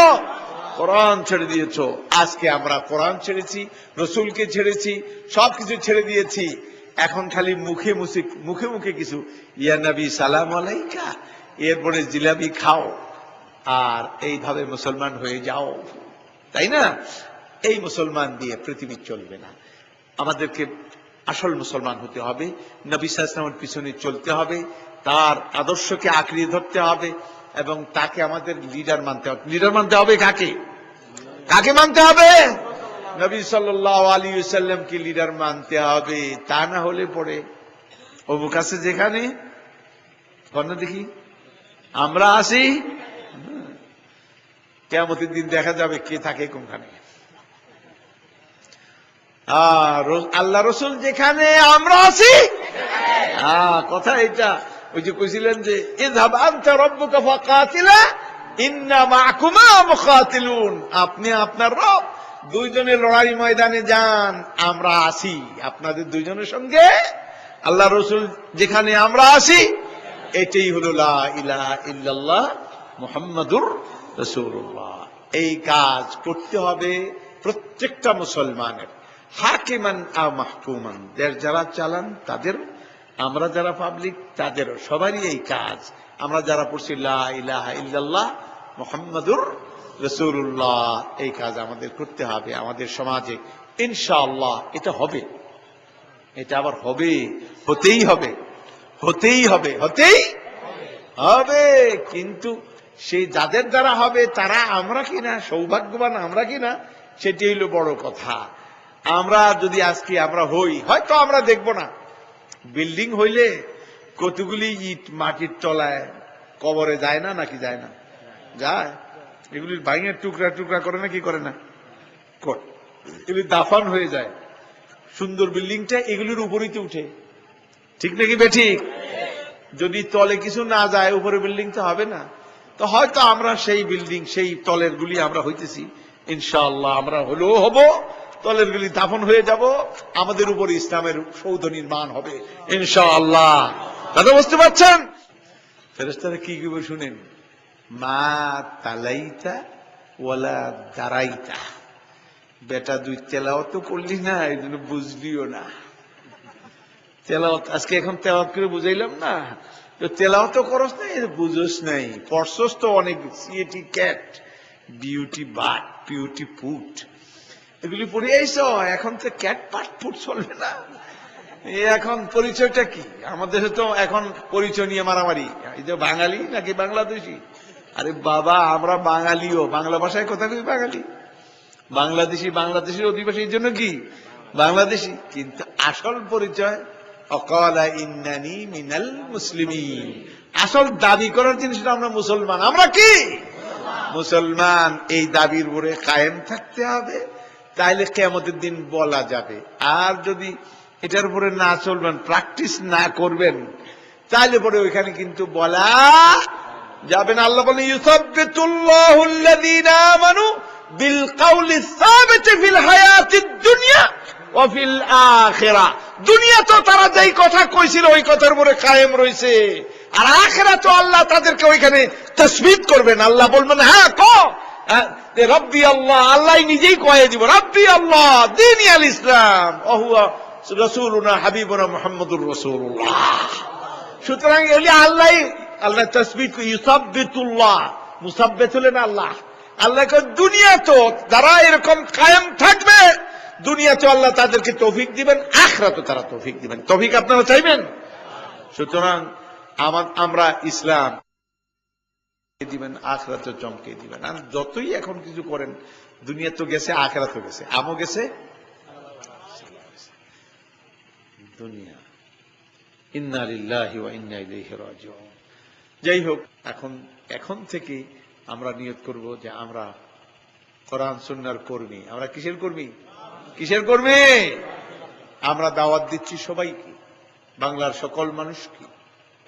কোরআন ছেড়ে দিয়েছো। আজকে আমরা কোরআন ছেড়েছি, রসুলকে ছেড়েছি, সবকিছু ছেড়ে দিয়েছি। এখন খালি মুখে মুখে কিছু ইয়া নবী সালাম আলাইকা, এরপরে জিলাপি খাও আর এইভাবে মুসলমান হয়ে যাও, তাই না? এই মুসলমান দিয়ে পৃথিবী চলবে না। আমাদেরকে আসল মুসলমান হতে হবে, নবী সাল্লাল্লাহু আলাইহি ওয়াসাল্লামের পিছনে চলতে হবে, তার আদর্শকে আঁকড়ে ধরতে হবে এবং তাকে আমাদের লিডার মানতে হবে। লিডার মানতে হবে কাকে? কাকে মানতে হবে? নবী সাল্লাল্লাহু আলাইহি ওয়াসাল্লামকে লিডার মানতে হবে। তা না হলে পরে অমুক আছে যেখানে, বল না দেখি আমরা আসি, কিয়ামতের দিন দেখা যাবে কে থাকে কোনখানে। আল্লাহ রসুল যেখানে আমরা আছি, কথা এটা। ওই যে কইছিলেন যে ইযহাব আনতা রাব্বুকা ফাকাতিলা ইন্না মাআকুমা মুকাতিলুন, আপনি আপনার রব দুইজনে লড়াই ময়দানে যান, আমরা আসি আপনাদের দুইজনের সঙ্গে। আল্লাহ রসুল যেখানে আমরা আসি, এটাই হলো লা ইলাহা ইল্লাল্লাহ মুহাম্মাদুর রাসূলুল্লাহ। এই কাজ করতে হবে প্রত্যেকটা মুসলমানের, হাকিমান আও মাহকুমান, দেশ যারা চালান তাদের, আমরা যারা পাবলিক তাদের, সবারই এই কাজ। আমরা যারা পড়ছি লা ইলাহা ইল্লাল্লাহ মুহাম্মাদুর রাসূলুল্লাহ, এই কাজ আমাদের করতে হবে আমাদের সমাজে। ইনশাআল্লাহ এটা হবে, এটা আবার হবে, হতেই হবে, হতেই হবে, হতেই হবে। কিন্তু সেই যাদের দ্বারা হবে তারা আমরা কিনা, সৌভাগ্যবান আমরা কিনা, সেটি হইল বড় কথা। আমরা যদি আজকে আমরা হই, হয়তো আমরা দেখব না, বিল্ডিং হইলে কতগুলি ইট মাটির তলায় কবরে যায় না, নাকি যায় না? যায়। এগুলির ভাঙের টুকরা টুকরা করে না, কি করে না? এগুলি দাফন হয়ে যায়। সুন্দর বিল্ডিংটা এগুলির উপরেই উঠে, ঠিক নাকি বেঠিক? যদি তলে কিছু না যায়, উপরে বিল্ডিং তো হবে না। তো হয়তো আমরা সেই বিল্ডিং, সেই তলের গুলি আমরা হইতেছি, ইনশাআল্লাহ আমরা হলেও হব, তলের গুলি দাফন হয়ে যাব, আমাদের উপর ইসলামের সৌধ নির্মাণ হবে ইনশাআল্লাহ। কথা বুঝতে পারছেন? ফেরেশতারা কি কি শুনেন, মা তালাইতা ওয়ালা দারাইতা, বেটা দুই তেলাওয়াত তো করলি না, এই জন্য বুঝলিও না। তেলাওয়াত আজকে এখন তেলাওয়াত করে বুঝাইলাম না, তো তেলাওয়াত করস না, বুঝোস নাই, পড়ছস তো অনেক, CAT cat, beauty but, beauty foot, এগুলি পড়ে আইস। এখন তো ক্যাট পাট ফুট চলবে না, এখন পরিচয়টা কি? আমাদের তো এখন পরিচয় নিয়ে মারামারি, এই যে বাঙালি নাকি বাংলাদেশি। আরে বাবা, আমরা বাঙালিও, বাংলা ভাষায় কথা কই বাঙালি, বাংলাদেশি, বাংলাদেশের অধিবাসী, এই জন্য কি বাংলাদেশি। কিন্তু আসল পরিচয় অকালা ইন্নানি মিনাল মুসলিমিন, আসল দাবি করার জিনিসটা আমরা মুসলমান। আমরা কি মুসলমান, এই দাবির উপরে কায়েম থাকতে হবে, তাইলে কিয়ামতের দিন বলা যাবে। আর যদি এটার উপরে না চলবেন, প্র্যাকটিস না করবেন, তাইলে পরে ওইখানে কিন্তু বলা যাবে না। আল্লাহ বলেন ইউসাব্বিতুল্লাহুল্লাযীনা আমানু বিল কাউলি সাবিতি ফিল হায়াতিদ দুনিয়া ওয়া ফিল আখিরাহ। দুনিয়া তো তারা যেই কথা কইছিল ওই কথার উপরে কায়েম রইছে, আর আখিরাত তো আল্লাহ তাদেরকে ওইখানে তাসবিত করবেন। আল্লাহ বলবেন হ্যাঁ ক রব্বি আল্লাহ, আল্লাহ নিজেই কয়ে দিব রব্বি আল্লাহ দীনি আল ইসলাম ওয়া হুয়া রাসূলুনা হাবিবুনা মুহাম্মাদুর রাসূলুল্লাহ। সুতরাং এগুলি আল্লাহ, আল্লাহ তাসবিত, ইউসাব্বিতুল্লাহ, মুসাব্বিত হলেন আল্লাহ। আল্লাহ দুনিয়া তো যারা এরকম কায়েম থাকবে, দুনিয়া তো আল্লাহ তাদেরকে তৌফিক দিবেন, আখিরাতে তারা তৌফিক দিবেন। তৌফিক আপনারা চাইবেন? সুতরাং আমরা ইসলাম দিবেন, আখিরাতে চমকে দিবেন। আর যতই এখন কিছু করেন, দুনিয়া তো গেছে, আখিরাতও গেছে, আমও গেছে, দুনিয়া। ইন্না লিল্লাহি ওয়া ইন্না ইলাইহি রাজিউন। যাই হোক, এখন থেকে আমরা নিয়ত করব যে আমরা কোরআন সুন্নাহর কর্মী। আমরা কিসের কর্মী? কিসের কর্মী? আমরা দাওয়াত দিচ্ছি সবাইকে, বাংলার সকল মানুষকে,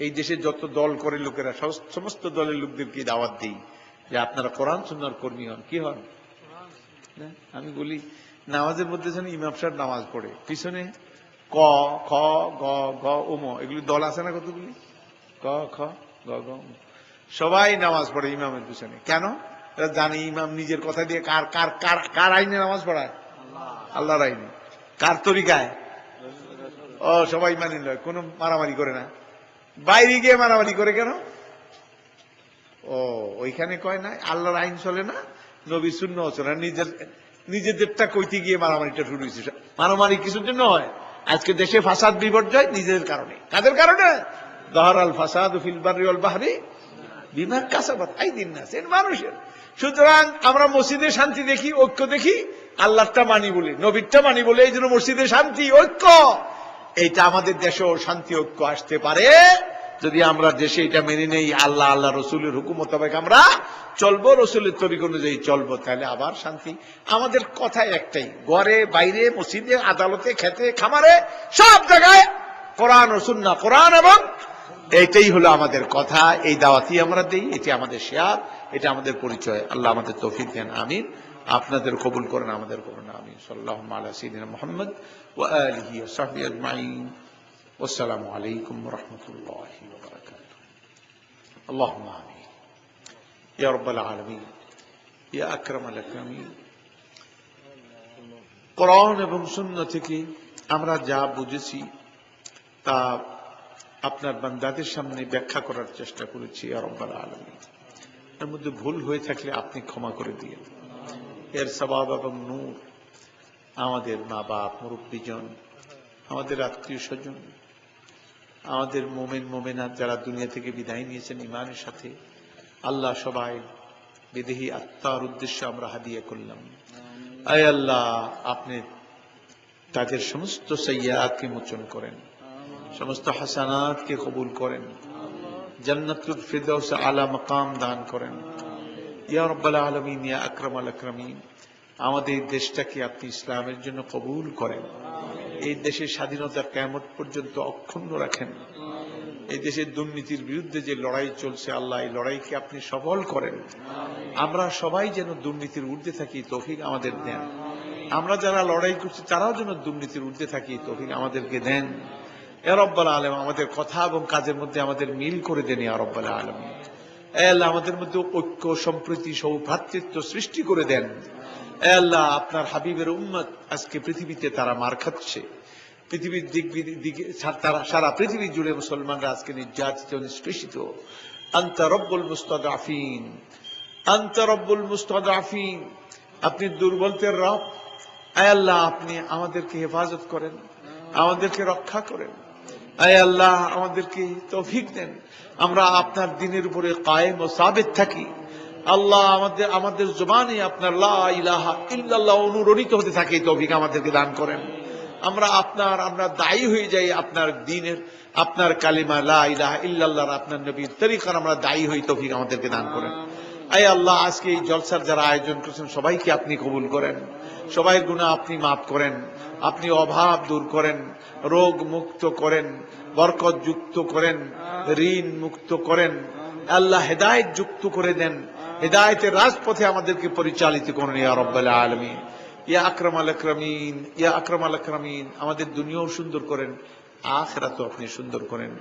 এই দেশে যত দল করে লোকেরা, সমস্ত দলের লোকদেরকে দাওয়াত দিই যে আপনারা কোরআন সুন্নাহর কর্মী হন। কি হন? আমি বলি নামাজের মধ্যে যেন ইমাম সাহেব নামাজ পড়ে, পিছনে ক খ গ ঘ ওম, এগুলি দল আছে না কতগুলি, ক খ গ ঘ, সবাই নামাজ পড়ে ইমামের পিছনে। কেন? এরা জানে ইমাম নিজের কথা দিয়ে কার কার কার কার আইনে নামাজ পড়ায়? আল্লাহর আইনে। কার তরিকায়? ও সবাই মানে নয়, কোনো মারামারি করে না। বাইরে গিয়ে মারামারি করে কেন? ও ওইখানে কয় না আল্লাহর আইন চলে না, নবী সুন্নাহ চলে না, নিজেদেরটা কইতে গিয়ে মারামারিটা শুরু হয়েছে। মারামারি কিছুর জন্য হয়। আজকে দেশে ফাসাদ বিপর্যয় নিজেদের কারণে। কাদের কারণে? যাহারাল ফাসাদু ফিল বাররি ওয়াল বাহরি বিমা কাসাবাত আইদিন নাস, মানুষের। সুতরাং আমরা মসজিদে শান্তি দেখি, ঐক্য দেখি, আল্লাহটা মানি বলে, নবীরটা মানি বলে, এই জন্য মসজিদে শান্তি ঐক্য। এইটা আমাদের দেশেও শান্তি ঐক্য আসতে পারে যদি আমরা দেশে এটা মেনে নেই, আল্লাহ আল্লাহ রসুলের হুকুম মোতাবেক আমরা চলবো, রসুলের তরিক অনুযায়ী চলবো, তাহলে আবার শান্তি। আমাদের কথাই একটাই, ঘরে বাইরে মসজিদে আদালতে খেতে খামারে সব জায়গায় কোরআন ও সুন্নাহ, কোরআন এবং এইটাই হলো আমাদের কথা, এই দাওয়াতি আমরা দেই, এটি আমাদের শেয়ার, এটা আমাদের পরিচয়। আল্লাহ আমাদের তৌফিক দেন, আমিন। আপনাদের কবুল করেন, আমাদের করেন, আমিন। সাল্লাল্লাহু আলা সাইয়্যিদিনা মুহাম্মদ ওয়া আলিহি ওয়া সাহবিহি আজমাইন। ওয়াসসালামু আলাইকুম ওয়া রাহমাতুল্লাহি ওয়া বারাকাতুহু। আল্লাহুম্মা আমিন ইয়া রাব্বাল আলামিন ইয়া আকরামাল আকরামিন। কোরআন এবং সুন্নাহ থেকে আমরা যা বুঝেছি তা আপনার বান্দাদের সামনে ব্যাখ্যা করার চেষ্টা করেছি ইয়া রাব্বাল আলামিন। এর মধ্যে ভুল হয়ে থাকলে আপনি ক্ষমা করে দিন। এর সওয়াব এবং নূর আমাদের মা বাপ, মুরব্বীজন, আমাদের আত্মীয় স্বজন, আমাদের মোমেন মোমেনাত যারা দুনিয়া থেকে বিদায় নিয়েছেন ইমানের সাথে, আল্লাহ সবাই বিদেহী আত্মার উদ্দেশ্যে আমরা হাদিয়া করলাম। আয় আল্লাহ, আপনি তাদের সমস্ত সাইয়্যাতকে মোচন করেন, সমস্ত হাসানাতকে কবুল করেন, জান্নাতুল ফিরদাউস আলা মাকাম দান করেন ইয়া রাব্বাল আলামিন ইয়া আকরামাল আকরামিন। আমাদের দেশটাকে আপনি ইসলামের জন্য কবুল করেন, এই দেশের স্বাধীনতা কিয়ামত পর্যন্ত অক্ষুণ্ণ রাখেন। এই দেশের দুর্নীতির বিরুদ্ধে যে লড়াই চলছে আল্লাহ, এই লড়াইকে আপনি সফল করেন। আমরা সবাই যেন দুর্নীতির ঊর্ধ্বে থাকি, তৌফিক আমাদের দেন। আমরা যারা লড়াই করছি তারাও যেন দুর্নীতির ঊর্ধ্বে থাকি, তৌফিক আমাদেরকে দেন ইয়া রাব্বাল আলামিন। আমাদের কথা এবং কাজের মধ্যে আমাদের মিল করে দেন ইয়া রাব্বাল আলামিন। আল্লাহ, আমাদের মধ্যে ঐক্য, সম্প্রীতি, সৌভ্রাতৃত্ব সৃষ্টি করে দেন। আল্লাহ, আপনার হাবিবের উম্মত আজকে পৃথিবীতে তারা মার খাচ্ছে, পৃথিবীর দিকে সারা পৃথিবী জুড়ে মুসলমানরা আজকে নির্যাতিত, নিষ্পেষিত। আনতা রব্বুল মুস্তাদআফিন, আনতা রব্বুল মুস্তাদআফিন। আপনি দুর্বলদের রব। আয় আল্লাহ, আপনি আমাদেরকে হেফাজত করেন, আমাদেরকে রক্ষা করেন। আয় আল্লাহ, আমাদেরকে তৌফিক দেন, আমরা আপনার দ্বীনের উপরে কায়েম ও সাবিত থাকি। আল্লাহ, আমাদের জবানে আপনার লা ইলাহা ইল্লাল্লাহ অনুরণিত হতে থাকে, তৌফিক আমাদেরকে দান করেন। আমরা দায়ী হয়ে যাই আপনার দ্বীনের, আপনার কালিমা লা ইলাহা ইল্লাল্লাহ, আপনার নবীর তরিকার আমরা দায়ী হই, তৌফিক আমাদেরকে দান করেন। আয় আল্লাহ, আজকে এই জলসার যারা আয়োজন করেছেন সবাইকে আপনি কবুল করেন, সবাই গুনাহ আপনি মাফ করেন, আপনি অভাব দূর করেন, রোগ মুক্ত করেন, বরকত যুক্ত করেন, ঋণ মুক্ত করেন। আল্লাহ, হেদায়েত যুক্ত করে দেন, হেদায়েতের রাজপথে আমাদেরকে পরিচালিত করুন ইয়া রাব্বাল আলামিন ইয়া আকরামাল আকরামিন ইয়া আকরামাল আকরামিন। আমাদের দুনিয়াও সুন্দর করেন, আখিরাতও আপনি সুন্দর করেন।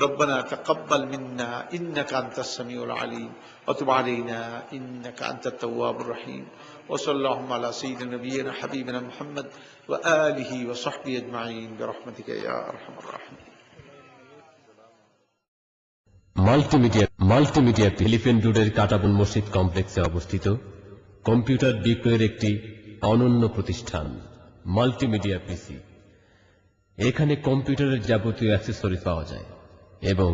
রব্বানা তাকাব্বাল মিন্না ইন্নাকা আনতাস সামিউল আলিম ওয়া তুব আলাইনা ইন্নাকা আনতাত তাওয়াবুর রহিম। ওয়া সাল্লাল্লাহু আলা সাইয়্যিদিনা নাবিয়িনা হাবিবিনা মুহাম্মদ ওয়া আলিহি ওয়া সাহবিহি আজমাইন বিরহমাতিকা ইয়া আরহামার রাহিমিন। মাল্টিমিডিয়া এলিফ্যান্ট রোডের কাটাবন মসজিদ কমপ্লেক্সে অবস্থিত কম্পিউটার বিক্রয়ের একটি অনন্য প্রতিষ্ঠান মাল্টিমিডিয়া পিসি। এখানে কম্পিউটারের যাবতীয় অ্যাক্সেসরিজ পাওয়া যায় এবং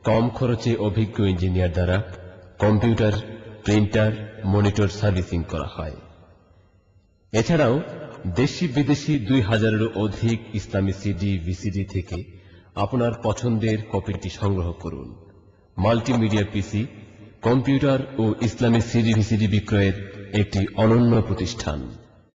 কম খরচে অভিজ্ঞ ইঞ্জিনিয়ার দ্বারা কম্পিউটার, প্রিন্টার, মনিটর সার্ভিসিং করা হয়। এছাড়াও দেশি বিদেশি 2000-এরও অধিক ইসলামী সিডি, ভিসিডি থেকে আপনার পছন্দের কপিটি সংগ্রহ করুন। মাল্টিমিডিয়া পিসি কম্পিউটার ও ইসলামী সিডি, ভিসিডি বিক্রয়ের একটি অনন্য প্রতিষ্ঠান।